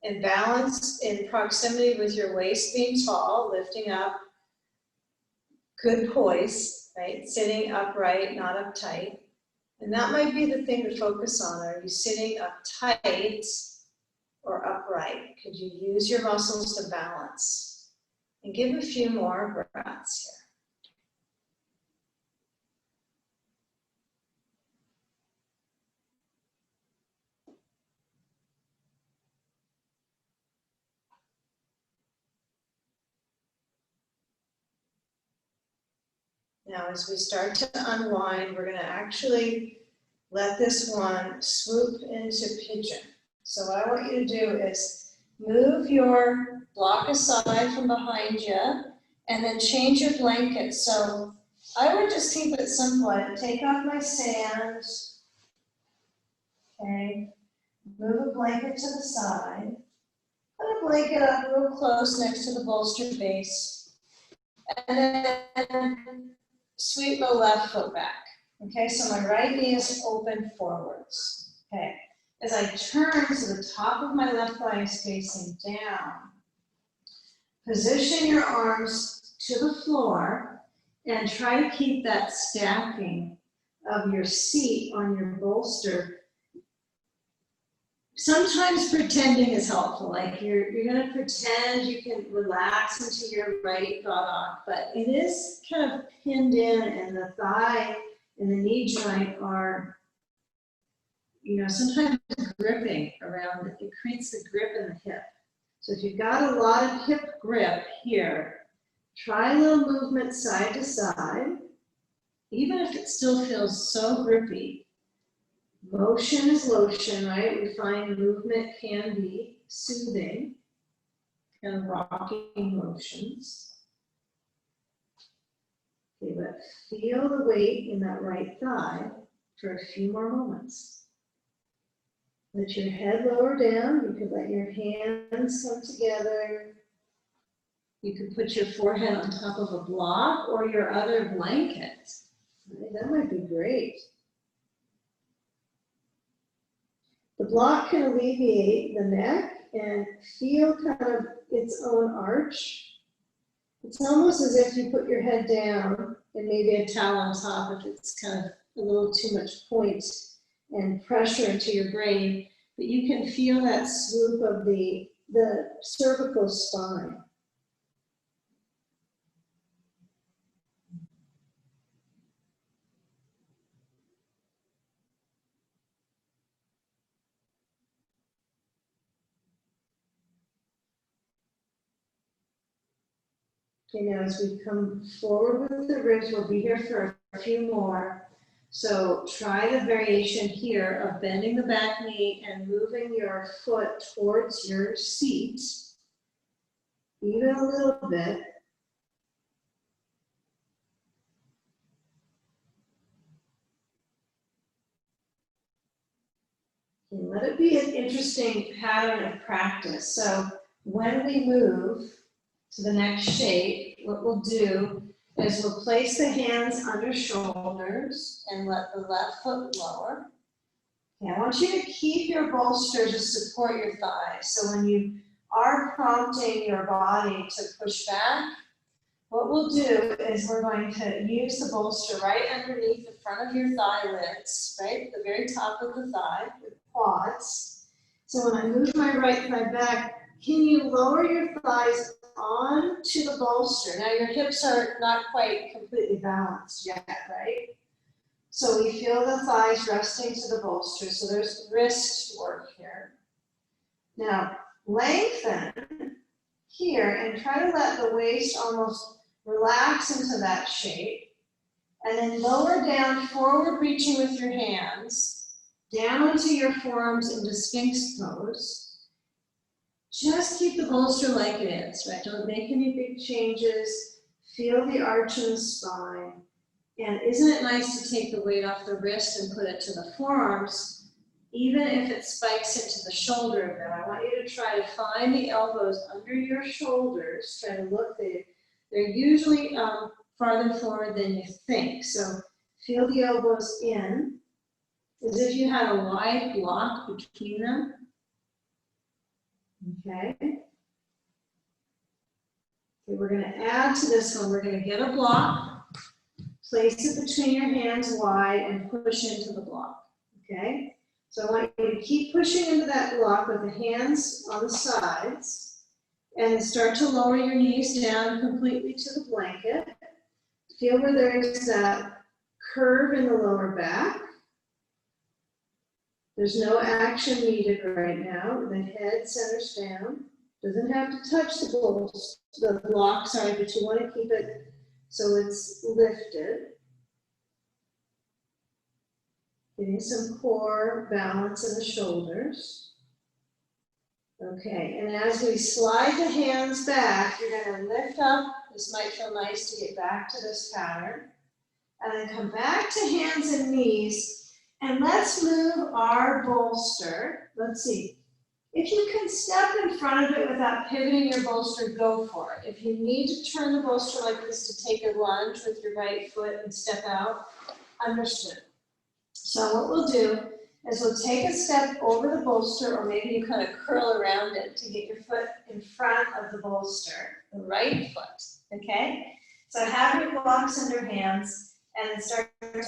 and balance in proximity with your waist being tall, lifting up, good poise, right? Sitting upright, not uptight. And that might be the thing to focus on. Are you sitting uptight or upright? Could you use your muscles to balance? And give a few more breaths here. Now, as we start to unwind, we're going to actually let this one swoop into pigeon. So what I want you to do is move your block aside from behind you and then change your blanket. So I would just keep it simple. I'd take off my sand, okay, move a blanket to the side, put a blanket up real close next to the bolster base, and then sweep my left foot back. Okay, so my right knee is open forwards. Okay, as I turn to the top of my left thigh is facing down, position your arms to the floor and try to keep that stacking of your seat on your bolster. Sometimes pretending is helpful, like you're going to pretend you can relax into your right buttock, but it is kind of pinned in, and the thigh and the knee joint are, sometimes gripping around, it creates the grip in the hip. So if you've got a lot of hip grip here, try a little movement side to side, even if it still feels so grippy. Motion is lotion, right? We find movement can be soothing, kind of rocking motions. Okay, but feel the weight in that right thigh for a few more moments. Let your head lower down. You can let your hands come together. You could put your forehead on top of a block or your other blanket. Right? That might be great. The block can alleviate the neck and feel kind of its own arch. It's almost as if you put your head down and maybe a towel on top if it's kind of a little too much point and pressure into your brain, but you can feel that swoop of the cervical spine. Okay, now as we come forward with the ribs, we'll be here for a few more. So try the variation here of bending the back knee and moving your foot towards your seat, even a little bit. And let it be an interesting pattern of practice. So when we move to the next shape, what we'll do is we'll place the hands under shoulders and let the left foot lower. Okay, I want you to keep your bolster to support your thighs. So when you are prompting your body to push back, what we'll do is we're going to use the bolster right underneath the front of your thigh lids, right? The very top of the thigh, the quads. So when I move my right thigh back, can you lower your thighs onto the bolster? Now your hips are not quite completely balanced yet, right? So we feel the thighs resting to the bolster, so there's wrist work here. Now lengthen here and try to let the waist almost relax into that shape. And then lower down, forward reaching with your hands, down onto your forearms into Sphinx pose. Just keep the bolster like it is, right? Don't make any big changes. Feel the arch in the spine. And isn't it nice to take the weight off the wrist and put it to the forearms, even if it spikes into the shoulder a bit? I want you to try to find the elbows under your shoulders. Try to look, they're usually farther forward than you think. So feel the elbows in, as if you had a wide block between them. Okay. Okay, we're going to add to this one. We're going to get a block, place it between your hands wide, and push into the block. Okay? So I want you to keep pushing into that block with the hands on the sides, and start to lower your knees down completely to the blanket. Feel where there is that curve in the lower back. There's no action needed right now. The head centers down. Doesn't have to touch the block, sorry, but you want to keep it so it's lifted. Getting some core balance in the shoulders. Okay, and as we slide the hands back, you're going to lift up. This might feel nice to get back to this pattern. And then come back to hands and knees. And let's move our bolster. Let's see. If you can step in front of it without pivoting your bolster, go for it. If you need to turn the bolster like this to take a lunge with your right foot and step out, understood. So what we'll do is we'll take a step over the bolster, or maybe you kind of curl around it to get your foot in front of the bolster, the right foot, okay? So have your blocks under hands. And then start to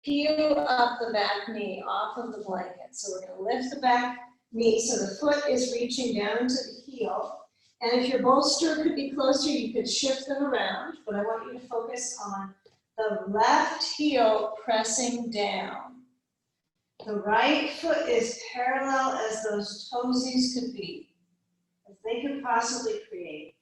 peel up the back knee off of the blanket. So we're going to lift the back knee so the foot is reaching down to the heel. And if your bolster could be closer, you could shift them around. But I want you to focus on the left heel pressing down. The right foot is parallel as those toesies could be, as they could possibly create.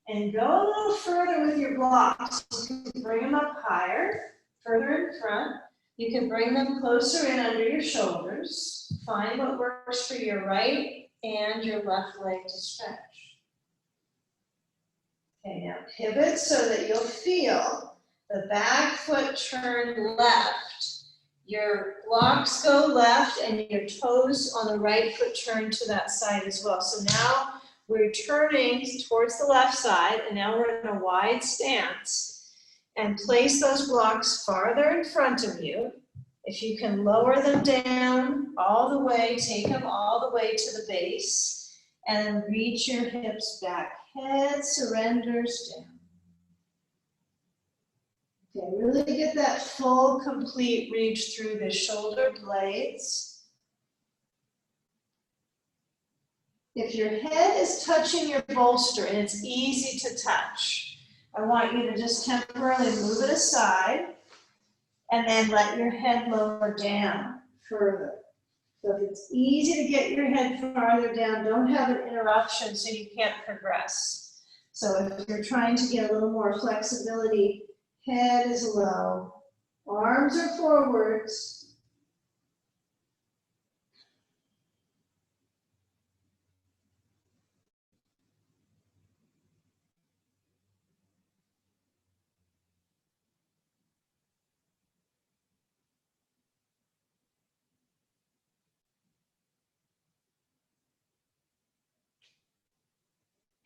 And go a little further with your blocks. You can bring them up higher, further in front. You can bring them closer in under your shoulders. Find what works for your right and your left leg to stretch. Okay, now pivot so that you'll feel the back foot turn left. Your blocks go left and your toes on the right foot turn to that side as well. So now We're turning towards the left side, and now we're in a wide stance. And place those blocks farther in front of you. If you can lower them down all the way, take them all the way to the base, and reach your hips back. Head surrenders down. Okay, really get that full, complete reach through the shoulder blades. If your head is touching your bolster, and it's easy to touch, I want you to just temporarily move it aside and then let your head lower down further. So if it's easy to get your head farther down, don't have an interruption so you can't progress. So if you're trying to get a little more flexibility, head is low, arms are forwards.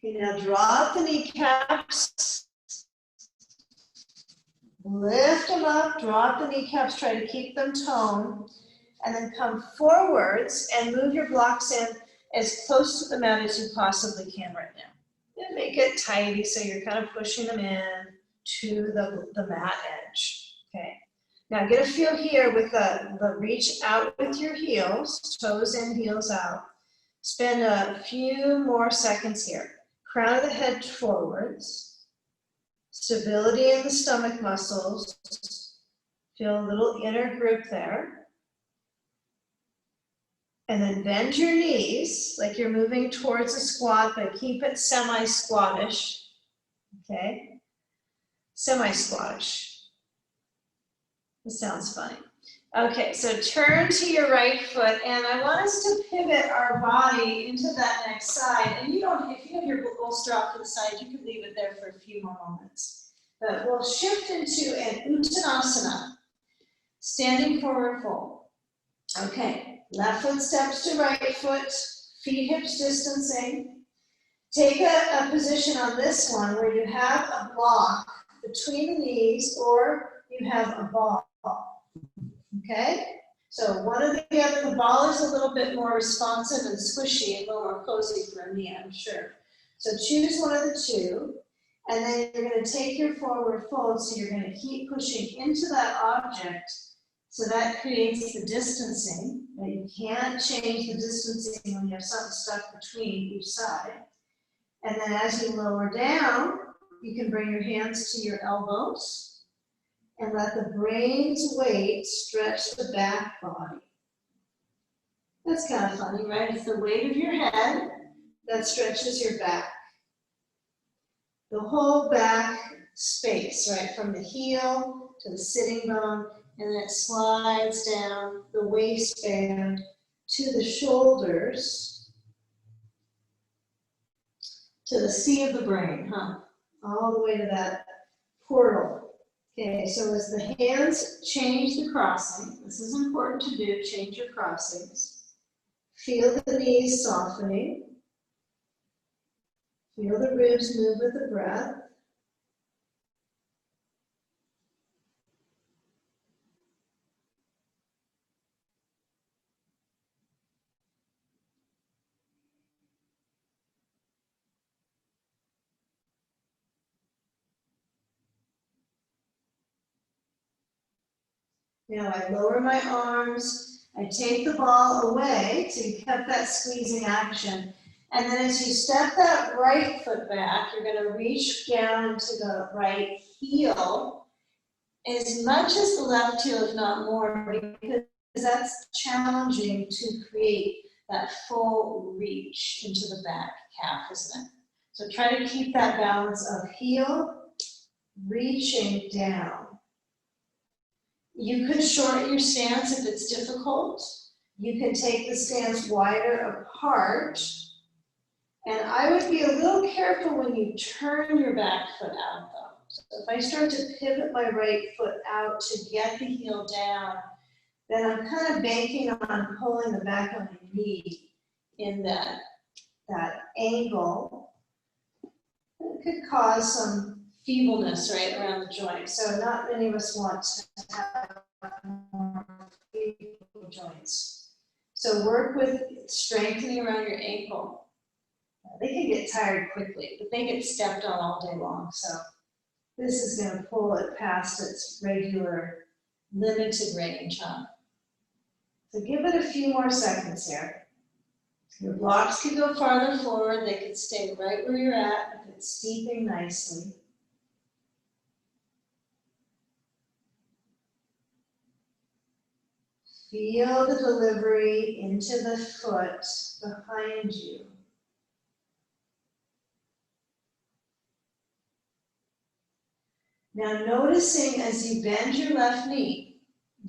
Okay, now drop the kneecaps. Lift them up, drop the kneecaps, try to keep them toned, and then come forwards and move your blocks in as close to the mat as you possibly can right now. And make it tidy so you're kind of pushing them in to the mat edge. Okay. Now get a feel here with the reach out with your heels, toes in, heels out. Spend a few more seconds here. Crown of the head forwards. Stability in the stomach muscles. Feel a little inner grip there. And then bend your knees like you're moving towards a squat, but keep it semi-squattish. Okay? Semi-squattish. This sounds funny. Okay, so turn to your right foot, and I want us to pivot our body into that next side. And if you have your bolster off to the side, you can leave it there for a few more moments. But we'll shift into an Uttanasana, standing forward fold. Okay, left foot steps to right foot, feet hips distancing. Take a position on this one where you have a block between the knees or you have a ball. Okay, so one or the other. The ball is a little bit more responsive and squishy and a little more cozy for me, I'm sure. So choose one of the two, and then you're going to take your forward fold, so you're going to keep pushing into that object, so that creates the distancing. Now you can't change the distancing when you have something stuck between each side. And then as you lower down, you can bring your hands to your elbows, and let the brain's weight stretch the back body. That's kind of funny, right? It's the weight of your head that stretches your back. The whole back space, right? From the heel to the sitting bone, and then it slides down the waistband to the shoulders, to the sea of the brain, all the way to that portal. Okay, so as the hands change the crossing, this is important to do, change your crossings. Feel the knees softening. Feel the ribs move with the breath. Now I lower my arms, I take the ball away, so you kept that squeezing action. And then as you step that right foot back, you're going to reach down to the right heel as much as the left heel, if not more, because that's challenging to create that full reach into the back calf, isn't it? So try to keep that balance of heel reaching down. You could shorten your stance if it's difficult. You can take the stance wider apart. And I would be a little careful when you turn your back foot out though. So if I start to pivot my right foot out to get the heel down, then I'm kind of banking on pulling the back of my knee in that that angle, it could cause some feebleness right around the joint. So not many of us want to have more feeble joints. So work with strengthening around your ankle. They can get tired quickly, but they get stepped on all day long. So this is going to pull it past its regular limited range, huh? So give it a few more seconds here. Your blocks can go farther forward. They can stay right where you're at if it's steeping nicely. Feel the delivery into the foot behind you. Now noticing as you bend your left knee,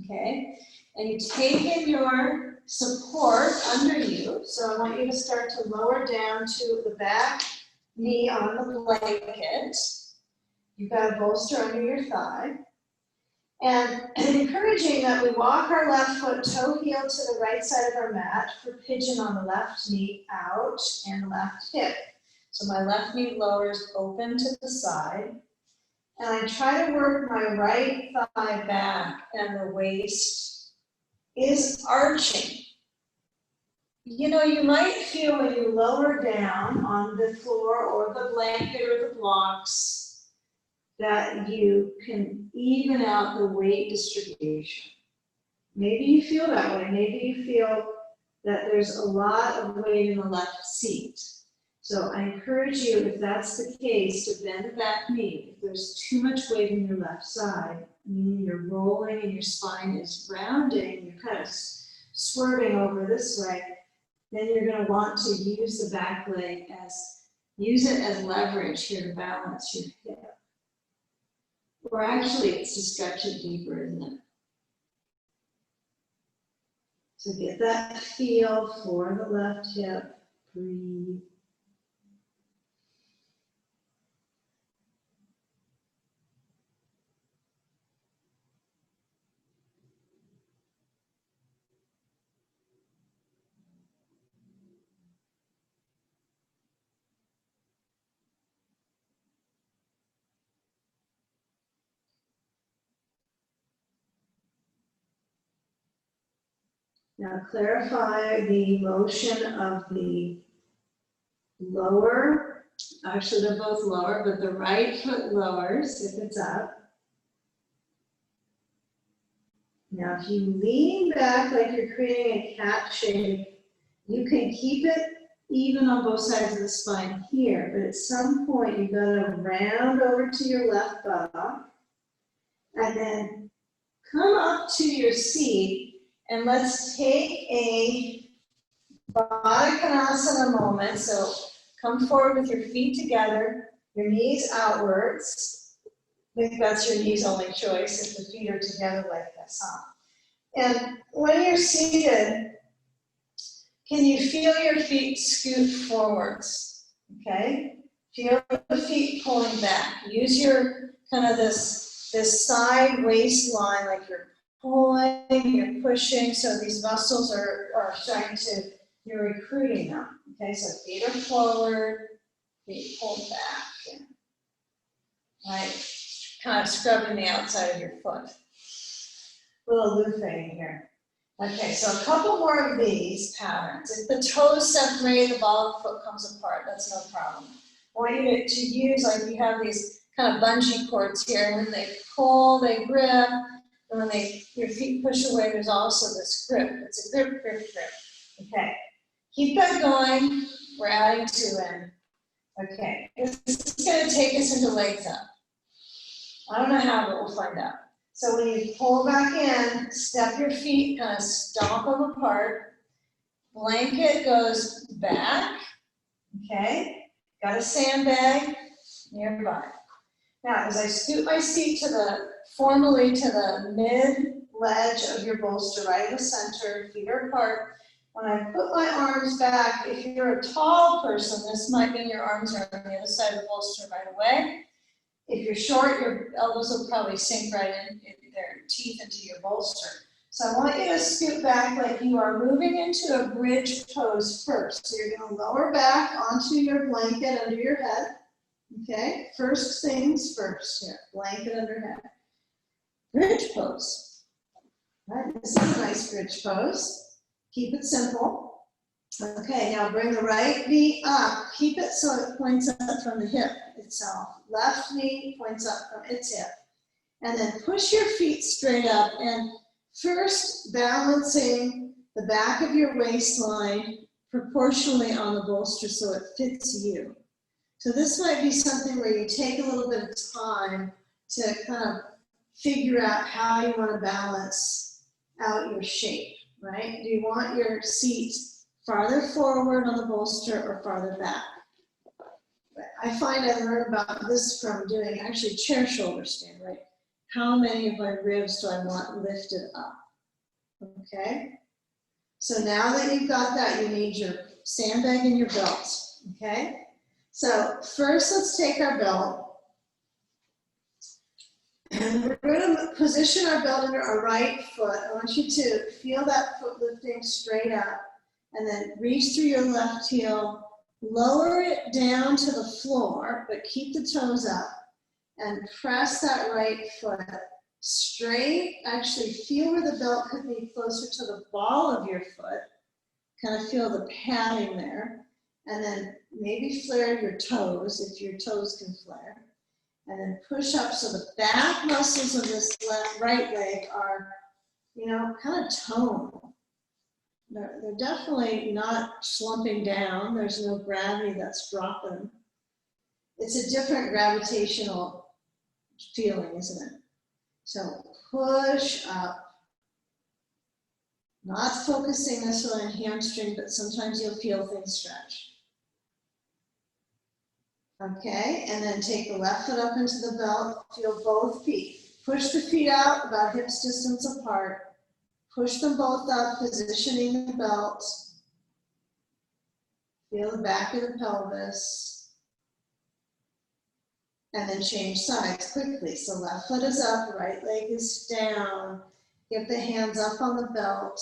okay, and you take in your support under you, so I want you to start to lower down to the back knee on the blanket. You've got a bolster under your thigh. And encouraging that we walk our left foot toe heel to the right side of our mat for pigeon on the left knee out and left hip. So my left knee lowers open to the side. And I try to work my right thigh back and the waist is arching. You know, you might feel when you lower down on the floor or the blanket or the blocks that you can even out the weight distribution. Maybe you feel that way. Maybe you feel that there's a lot of weight in the left seat. So I encourage you, if that's the case, to bend the back knee. If there's too much weight in your left side, meaning you're rolling and your spine is rounding, you're kind of swerving over this way, then you're going to want to use the back leg use it as leverage here to balance your hip. Or actually, it's to stretch it deeper, isn't it? So get that feel for the left hip. Breathe. Now clarify the motion of the lower, actually they're both lower, but the right foot lowers if it's up. Now if you lean back like you're creating a cat shape, you can keep it even on both sides of the spine here, but at some point you've got to round over to your left buttock and then come up to your seat. And let's take a Baddha Konasana moment. So come forward with your feet together, your knees outwards. I think that's your knees only choice if the feet are together like this, huh? And when you're seated, can you feel your feet scoot forwards? Okay? Feel the feet pulling back. Use your kind of this side waistline like you're pulling, you're pushing, so these muscles are starting to, you're recruiting them. Okay, so feet are forward, feet pulled back. Right, kind of scrubbing the outside of your foot. A little loofing here. Okay, so a couple more of these patterns. If the toes separate, the ball of the foot comes apart, that's no problem. I want you to use, like you have these kind of bungee cords here, and when they pull, they grip. And when your feet push away, there's also this grip. It's a grip, grip, grip. Okay, keep that going. We're adding 2 in. Okay, this is going to take us into legs up. I don't know how, but we'll find out. So when you pull back in, step your feet, kind of stomp them apart. Blanket goes back. Okay, got a sandbag nearby. Now, as I scoot my seat formally to the mid ledge of your bolster, right in the center, feet are apart. When I put my arms back, if you're a tall person, this might mean your arms are on the other side of the bolster right away. If you're short, your elbows will probably sink right in their teeth into your bolster. So I want you to scoot back like you are moving into a bridge pose first. So you're going to lower back onto your blanket under your head. Okay, first things first here, blanket under head. Bridge pose. All right, this is a nice bridge pose. Keep it simple. Okay, now bring the right knee up. Keep it so it points up from the hip itself. Left knee points up from its hip. And then push your feet straight up and first balancing the back of your waistline proportionally on the bolster so it fits you. So this might be something where you take a little bit of time to kind of figure out how you want to balance out your shape, right? Do you want your seat farther forward on the bolster or farther back? I find I learned about this from doing actually chair shoulder stand, right? How many of my ribs do I want lifted up? Okay? So now that you've got that, you need your sandbag and your belt, okay? So first let's take our belt and we're going to position our belt under our right foot. I want you to feel that foot lifting straight up and then reach through your left heel, lower it down to the floor, but keep the toes up and press that right foot straight. Actually feel where the belt could be closer to the ball of your foot. Kind of feel the padding there. And then maybe flare your toes if your toes can flare. And then push up so the back muscles of this right leg are, you know, kind of toned. They're definitely not slumping down. There's no gravity that's dropping them. It's a different gravitational feeling, isn't it? So push up. Not focusing necessarily on hamstring, but sometimes you'll feel things stretch. Okay, and then take the left foot up into the belt, feel both feet. Push the feet out about hips distance apart. Push them both up, positioning the belt. Feel the back of the pelvis. And then change sides quickly. So left foot is up, right leg is down. Get the hands up on the belt.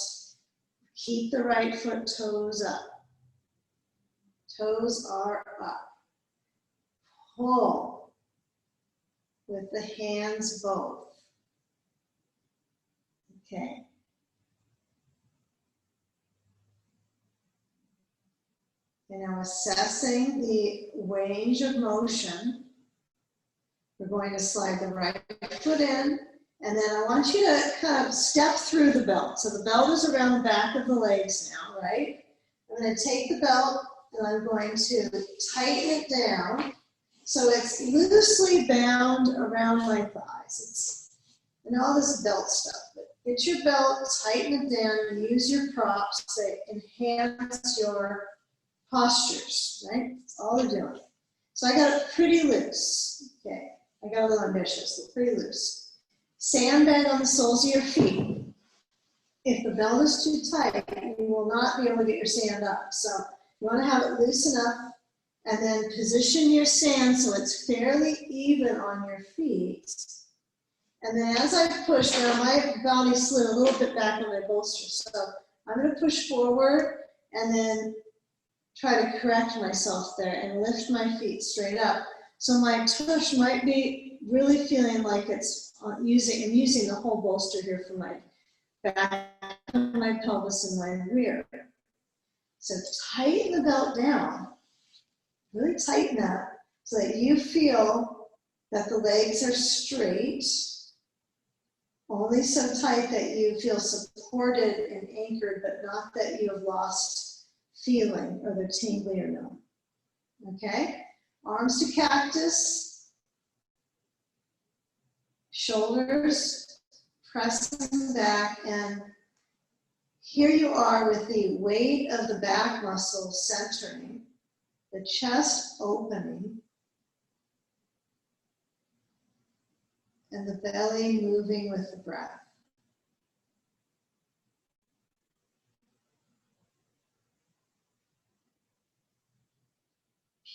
Keep the right foot toes up. Toes are up. Pull with the hands both. Okay. And now assessing the range of motion, we're going to slide the right foot in, and then I want you to kind of step through the belt. So the belt is around the back of the legs now, right? I'm going to take the belt and I'm going to tighten it down so it's loosely bound around my thighs. And all this belt stuff, but get your belt, tighten it down, and use your props to enhance your postures, right? That's all they're doing. So I got it pretty loose. Okay, I got a little ambitious, but pretty loose. Sandbag on the soles of your feet. If the belt is too tight, you will not be able to get your sand up. So you want to have it loose enough, and then position your sand so it's fairly even on your feet. And then as I push, now my body slid a little bit back on my bolster, so I'm going to push forward and then try to correct myself there and lift my feet straight up. So my tush might be really feeling like it's I'm using the whole bolster here for my back, my pelvis, and my rear. So tighten the belt down, really tighten that so that you feel that the legs are straight, only so tight that you feel supported and anchored, but not that you have lost feeling or they're tingly or no. Okay? Arms to cactus, shoulders pressing back, and here you are with the weight of the back muscles centering, the chest opening, and the belly moving with the breath.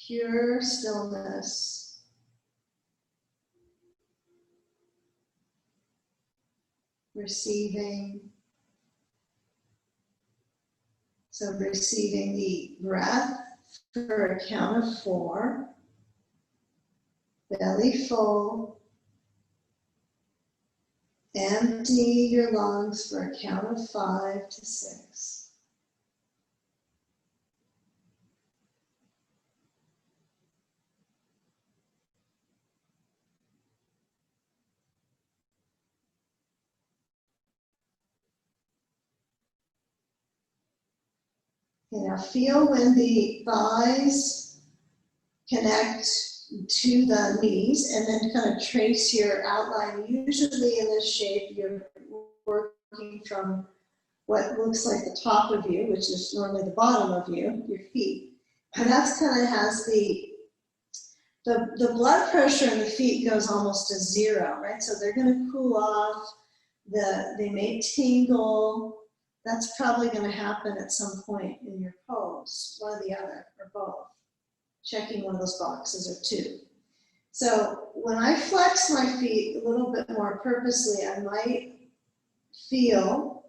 Pure stillness. Receiving So receiving the breath for a count of 4, belly full, empty your lungs for a count of 5 to 6. Okay, now feel when the thighs connect to the knees, and then kind of trace your outline. Usually in this shape, you're working from what looks like the top of you, which is normally the bottom of you, your feet. And that's kind of has the blood pressure in the feet goes almost to 0, right? So they're going to cool off, they may tingle. That's probably going to happen at some point in your pose, one or the other, or both. Checking one of those boxes or 2. So when I flex my feet a little bit more purposely, I might feel,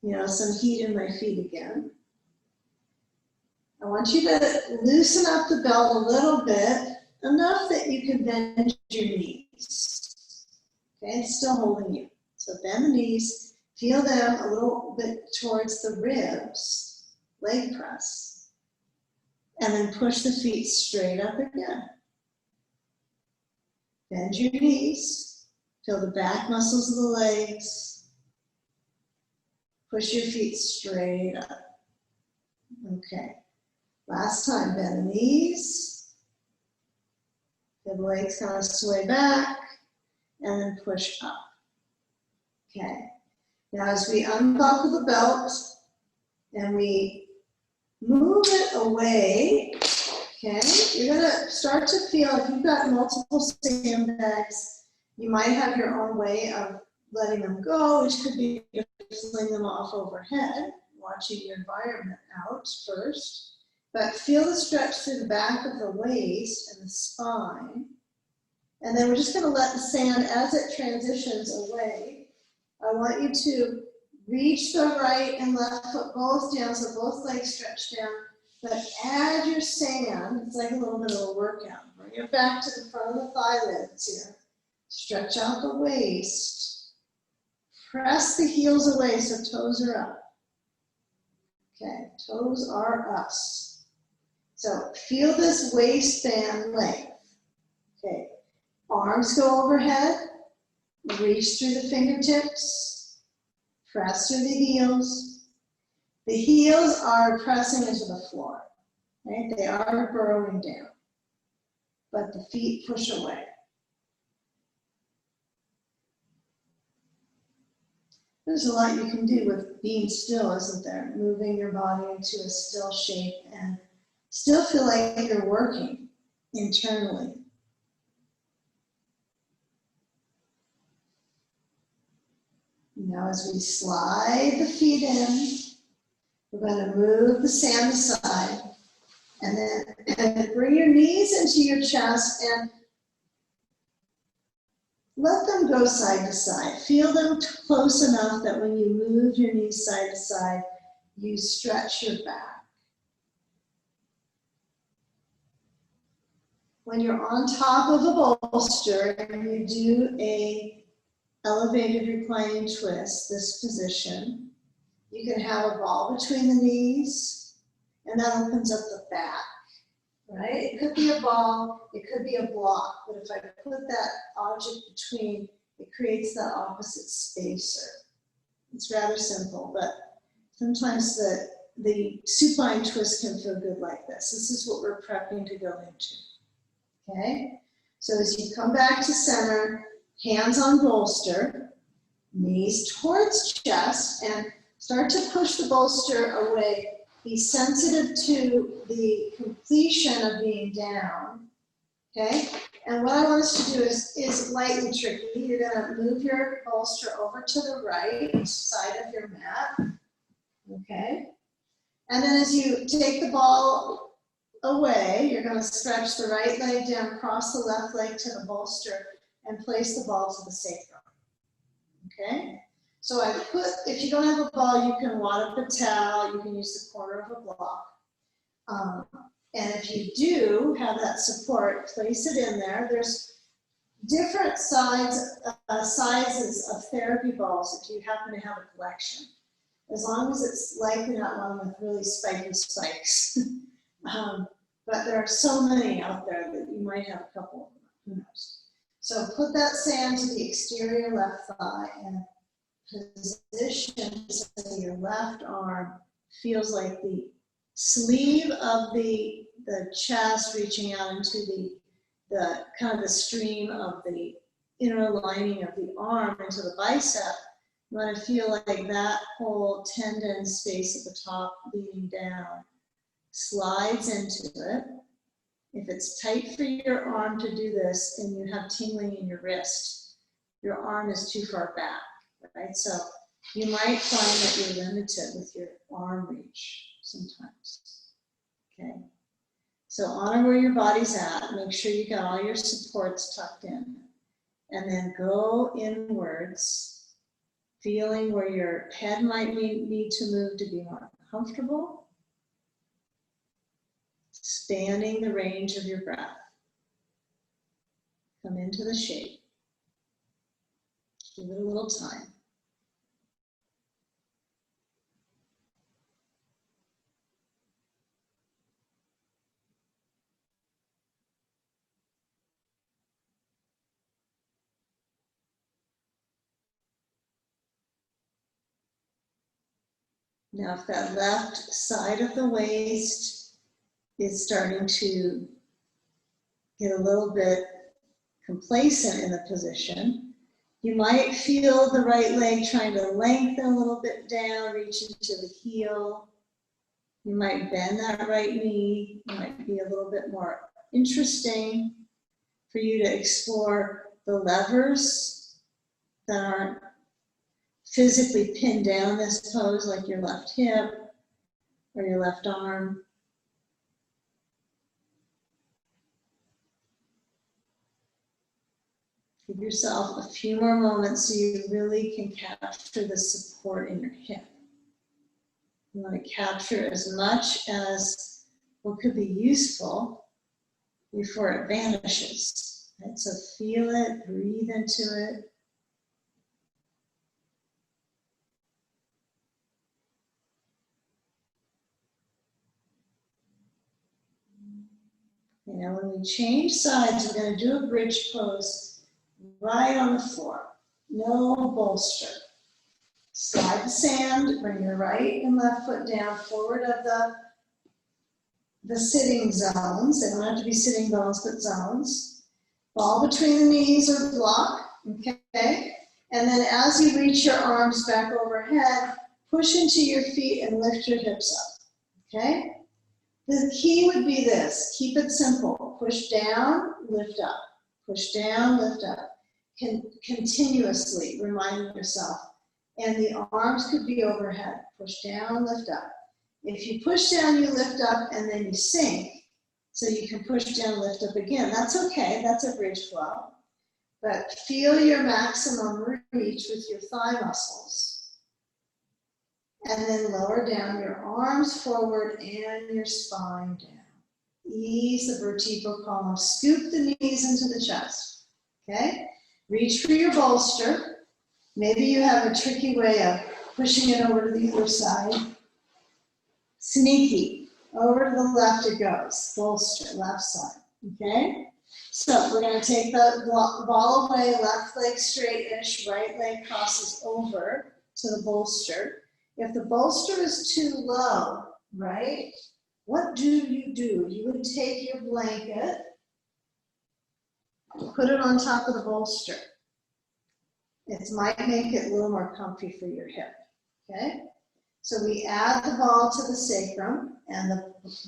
some heat in my feet again. I want you to loosen up the belt a little bit, enough that you can bend your knees. Okay, it's still holding you. So bend the knees. Feel them a little bit towards the ribs, leg press, and then push the feet straight up again. Bend your knees, feel the back muscles of the legs, push your feet straight up. Okay, last time, bend the knees, feel the legs kind of sway back, and then push up. Okay. Now as we unbuckle the belt and we move it away, okay, you're gonna start to feel, if you've got multiple sandbags, you might have your own way of letting them go, which could be to fling them off overhead, watching your environment out first. But feel the stretch through the back of the waist and the spine. And then we're just gonna let the sand, as it transitions away, I want you to reach the right and left foot both down, so both legs stretch down, but add your sand. It's like a little bit of a workout. Bring it back to the front of the thigh lids here. Stretch out the waist. Press the heels away so toes are up. Okay, toes are us. So feel this waistband length. Okay, arms go overhead. Reach through the fingertips, press through the heels. The heels are pressing into the floor, right? They are burrowing down, but the feet push away. There's a lot you can do with being still, isn't there? Moving your body into a still shape and still feel like you're working internally. Now as we slide the feet in, we're going to move the sand aside and then bring your knees into your chest and let them go side to side. Feel them close enough that when you move your knees side to side, you stretch your back. When you're on top of a bolster and you do a elevated reclining twist, this position, you can have a ball between the knees, and that opens up the back, right? It could be a ball, it could be a block, but if I put that object between, it creates that opposite spacer. It's rather simple, but sometimes the supine twist can feel good like this. This is what we're prepping to go into, okay? So as you come back to center, hands on bolster, knees towards chest, and start to push the bolster away. Be sensitive to the completion of being down, okay? And what I want us to do is lightly tricky. You're gonna move your bolster over to the right side of your mat, okay? And then as you take the ball away, you're gonna stretch the right leg down, cross the left leg to the bolster, and place the ball to the sacrum, okay? So I put, if you don't have a ball, you can wad up a towel, you can use the corner of a block. And if you do have that support, place it in there. There's different sizes of therapy balls if you happen to have a collection. As long as it's likely not one with really spiky spikes. But there are so many out there that you might have a couple of them, who knows. So put that sand to the exterior left thigh and position so your left arm feels like the sleeve of the chest reaching out into the kind of the stream of the inner lining of the arm into the bicep. You want to feel like that whole tendon space at the top leaning down slides into it. If it's tight for your arm to do this and you have tingling in your wrist, your arm is too far back, right? So you might find that you're limited with your arm reach sometimes, okay? So honor where your body's at, make sure you got all your supports tucked in, and then go inwards, feeling where your head might need to move to be more comfortable, expanding the range of your breath. Come into the shape. Give it a little time. Now, if that left side of the waist is starting to get a little bit complacent in the position, you might feel the right leg trying to lengthen a little bit down, reach into the heel. You might bend that right knee. It might be a little bit more interesting for you to explore the levers that aren't physically pinned down this pose, like your left hip or your left arm. Give yourself a few more moments so you really can capture the support in your hip. You want to capture as much as what could be useful before it vanishes. Right? So feel it, breathe into it. Now when we change sides, we're going to do a bridge pose right on the floor. No bolster. Slide the sand, bring your right and left foot down forward of the sitting zones. They don't have to be sitting bones, but zones. Ball between the knees or block, okay? And then as you reach your arms back overhead, push into your feet and lift your hips up, okay? The key would be this, keep it simple. Push down, lift up. Push down, lift up. Continuously reminding yourself. And the arms could be overhead. Push down, lift up. If you push down, you lift up, and then you sink. So you can push down, lift up again. That's okay, that's a bridge flow. But feel your maximum reach with your thigh muscles. And then lower down your arms forward and your spine down. Ease the vertebral column. Scoop the knees into the chest. Okay? Reach for your bolster. Maybe you have a tricky way of pushing it over to the other side. Sneaky. Over to the left it goes. Bolster, left side. Okay? So we're going to take the ball away, left leg straight-ish, right leg crosses over to the bolster. If the bolster is too low, right, what do? You would take your blanket, put it on top of the bolster. It might make it a little more comfy for your hip, okay? So we add the ball to the sacrum, and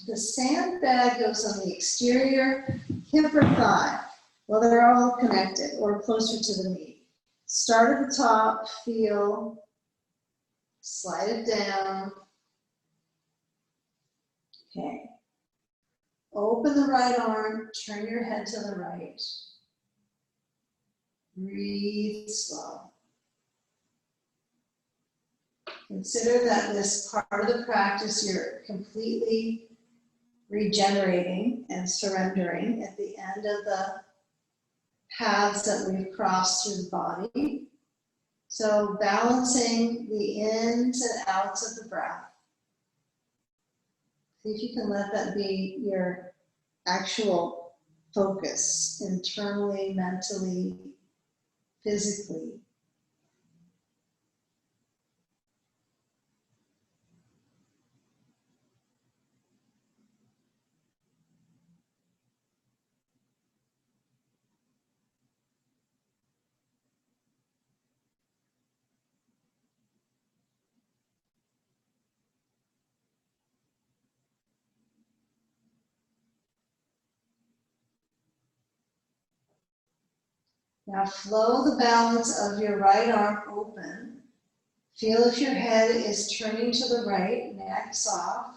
the sandbag goes on the exterior hip or thigh. Well, they're all connected or closer to the knee. Start at the top, feel, slide it down. Okay. Open the right arm, turn your head to the right. Breathe slow. Consider that this part of the practice you're completely regenerating and surrendering at the end of the paths that we've crossed through the body. So balancing the ins and outs of the breath. See if you can let that be your actual focus internally, mentally, physically. Now flow the balance of your right arm open. Feel if your head is turning to the right, neck soft.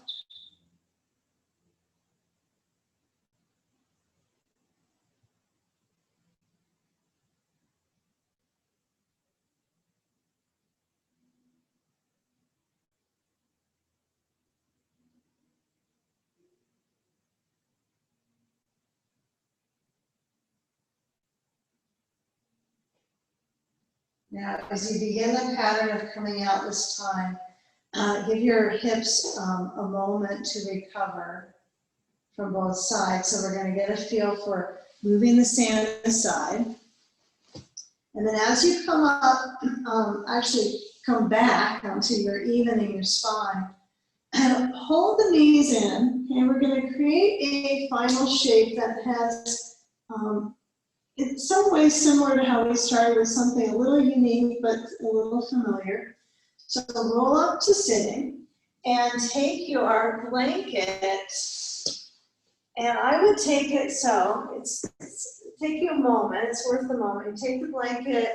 Now, as you begin the pattern of coming out this time, give your hips a moment to recover from both sides. So we're going to get a feel for moving the sand aside. And then as you come up, actually come back onto your evening your spine, and hold the knees in, and we're going to create a final shape that has in some ways similar to how we started, with something a little unique but a little familiar. So roll up to sitting and take your blanket, and I would take it so, take you a moment, it's worth the moment. You take the blanket,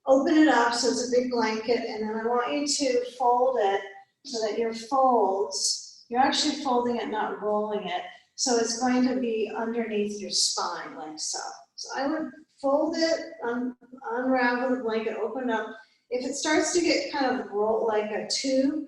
open it up so it's a big blanket, and then I want you to fold it so that your folds, you're actually folding it, not rolling it. So it's going to be underneath your spine like so. So I would fold it, unravel the blanket, open it up. If it starts to get kind of rolled like a tube,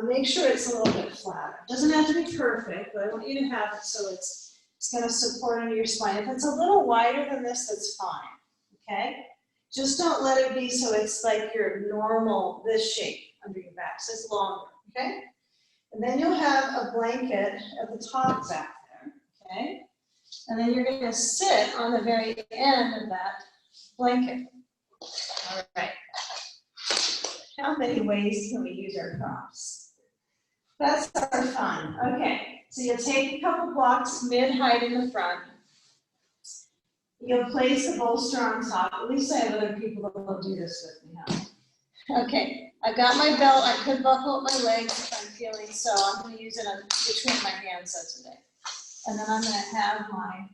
make sure it's a little bit flatter. It doesn't have to be perfect, but I want you to have it so it's going to support under your spine. If it's a little wider than this, that's fine, okay? Just don't let it be so it's like your normal, this shape under your back, so it's longer, okay? And then you'll have a blanket at the top back there, okay? And then you're going to sit on the very end of that blanket. All right. How many ways can we use our props? That's our fun. Okay, so you'll take a couple blocks mid-height in the front. You'll place the bolster on top. At least I have other people that will do this with me, huh? Okay, I've got my belt. I could buckle up my legs if I'm feeling so. I'm going to use it between my hands today. And then I'm going to have my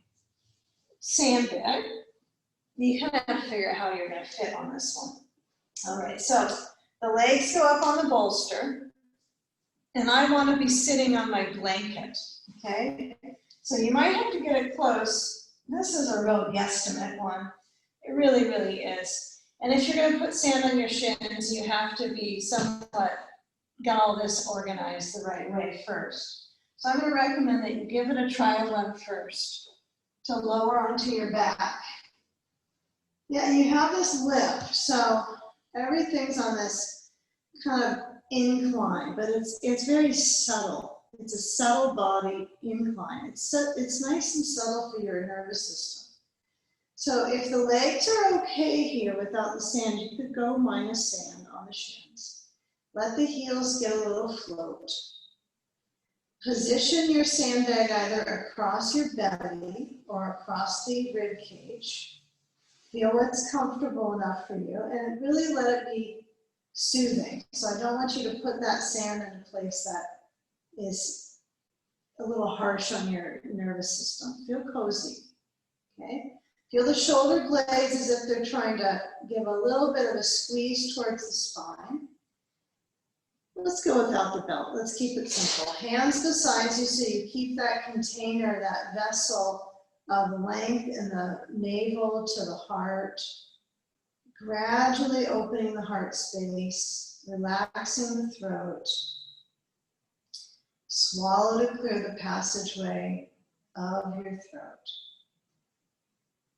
sandbag. You kind of have to figure out how you're going to fit on this one. All right, so the legs go up on the bolster, and I want to be sitting on my blanket, okay? So you might have to get it close. This is a real guesstimate one. It really, really is. And if you're going to put sand on your shins, you have to be somewhat, get all this organized the right way first. So I'm going to recommend that you give it a trial run first to lower onto your back. Yeah, you have this lift, so everything's on this kind of incline, but it's very subtle. It's a subtle body incline. It's nice and subtle for your nervous system. So if the legs are okay here without the sand, you could go minus sand on the shins. Let the heels get a little float. Position your sandbag either across your belly or across the rib cage. Feel what's comfortable enough for you, and really let it be soothing. So I don't want you to put that sand in a place that is a little harsh on your nervous system. Feel cozy, okay? Feel the shoulder blades as if they're trying to give a little bit of a squeeze towards the spine. Let's go without the belt. Let's keep it simple. Hands beside you so you keep that container, that vessel of length in the navel to the heart. Gradually opening the heart space, relaxing the throat. Swallow to clear the passageway of your throat.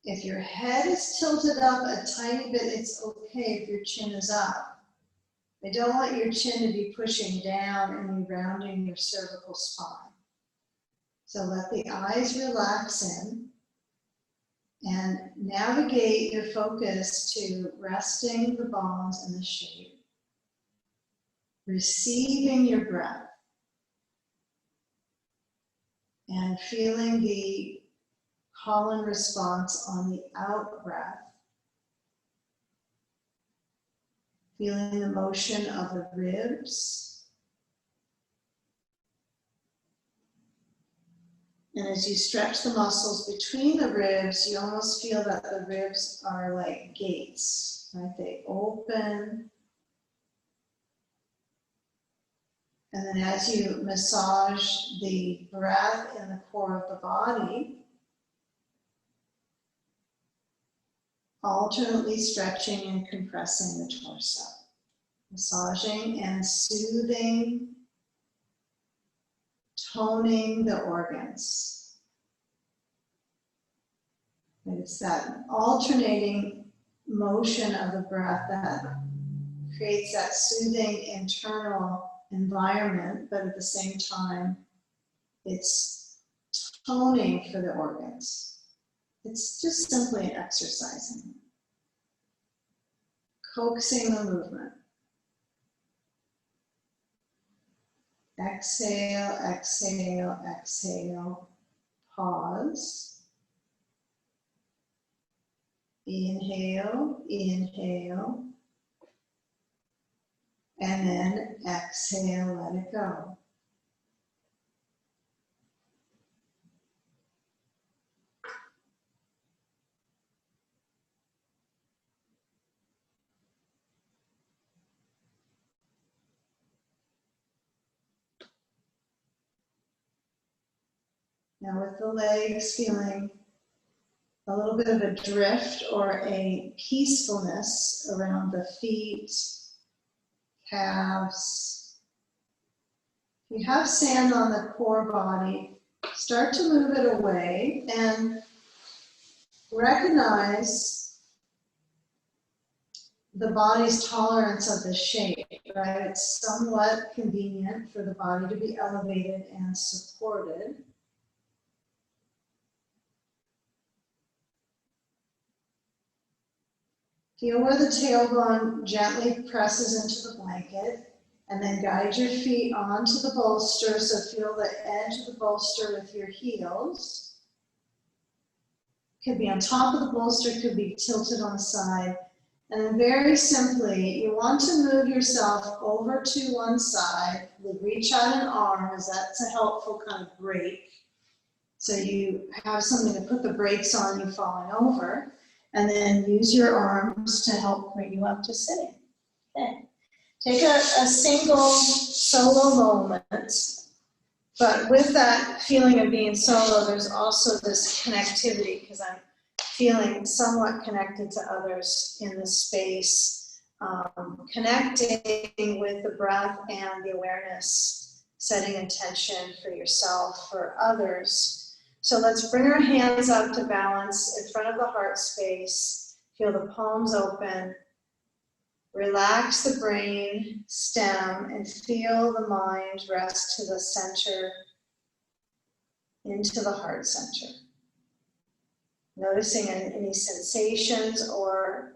If your head is tilted up a tiny bit, it's okay if your chin is up. I don't want your chin to be pushing down and rounding your cervical spine. So let the eyes relax in and navigate your focus to resting the bones in the shape, receiving your breath, and feeling the call and response on the out breath. Feeling the motion of the ribs. And as you stretch the muscles between the ribs, you almost feel that the ribs are like gates, right? They open. And then as you massage the breath in the core of the body, alternately stretching and compressing the torso. Massaging and soothing, toning the organs. And it's that alternating motion of the breath that creates that soothing internal environment, but at the same time, it's toning for the organs. It's just simply exercising. Coaxing the movement. Exhale, exhale, exhale. Pause. Inhale, inhale. And then exhale, let it go. Now with the legs feeling a little bit of a drift or a peacefulness around the feet, calves. If you have sand on the core body, start to move it away and recognize the body's tolerance of the shape, right? It's somewhat convenient for the body to be elevated and supported. Feel where the tailbone gently presses into the blanket, and then guide your feet onto the bolster, so feel the edge of the bolster with your heels. Could be on top of the bolster, could be tilted on the side. And then very simply, you want to move yourself over to one side. Reach out an arm, as that's a helpful kind of brake. So you have something to put the brakes on you falling over. And then use your arms to help bring you up to sitting. Okay. Take a single solo moment, but with that feeling of being solo, there's also this connectivity, because I'm feeling somewhat connected to others in this space, connecting with the breath and the awareness, setting intention for yourself, for others. So let's bring our hands up to balance in front of the heart space. Feel the palms open. Relax the brain stem and feel the mind rest to the center, into the heart center. Noticing any sensations or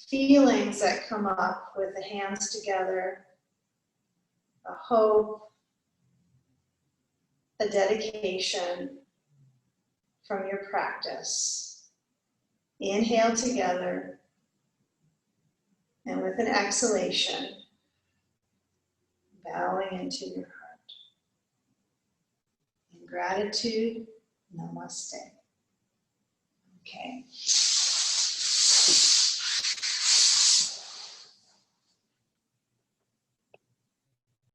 feelings that come up with the hands together, a hope, a dedication from your practice. Inhale together, and with an exhalation, bowing into your heart. In gratitude, namaste. Okay.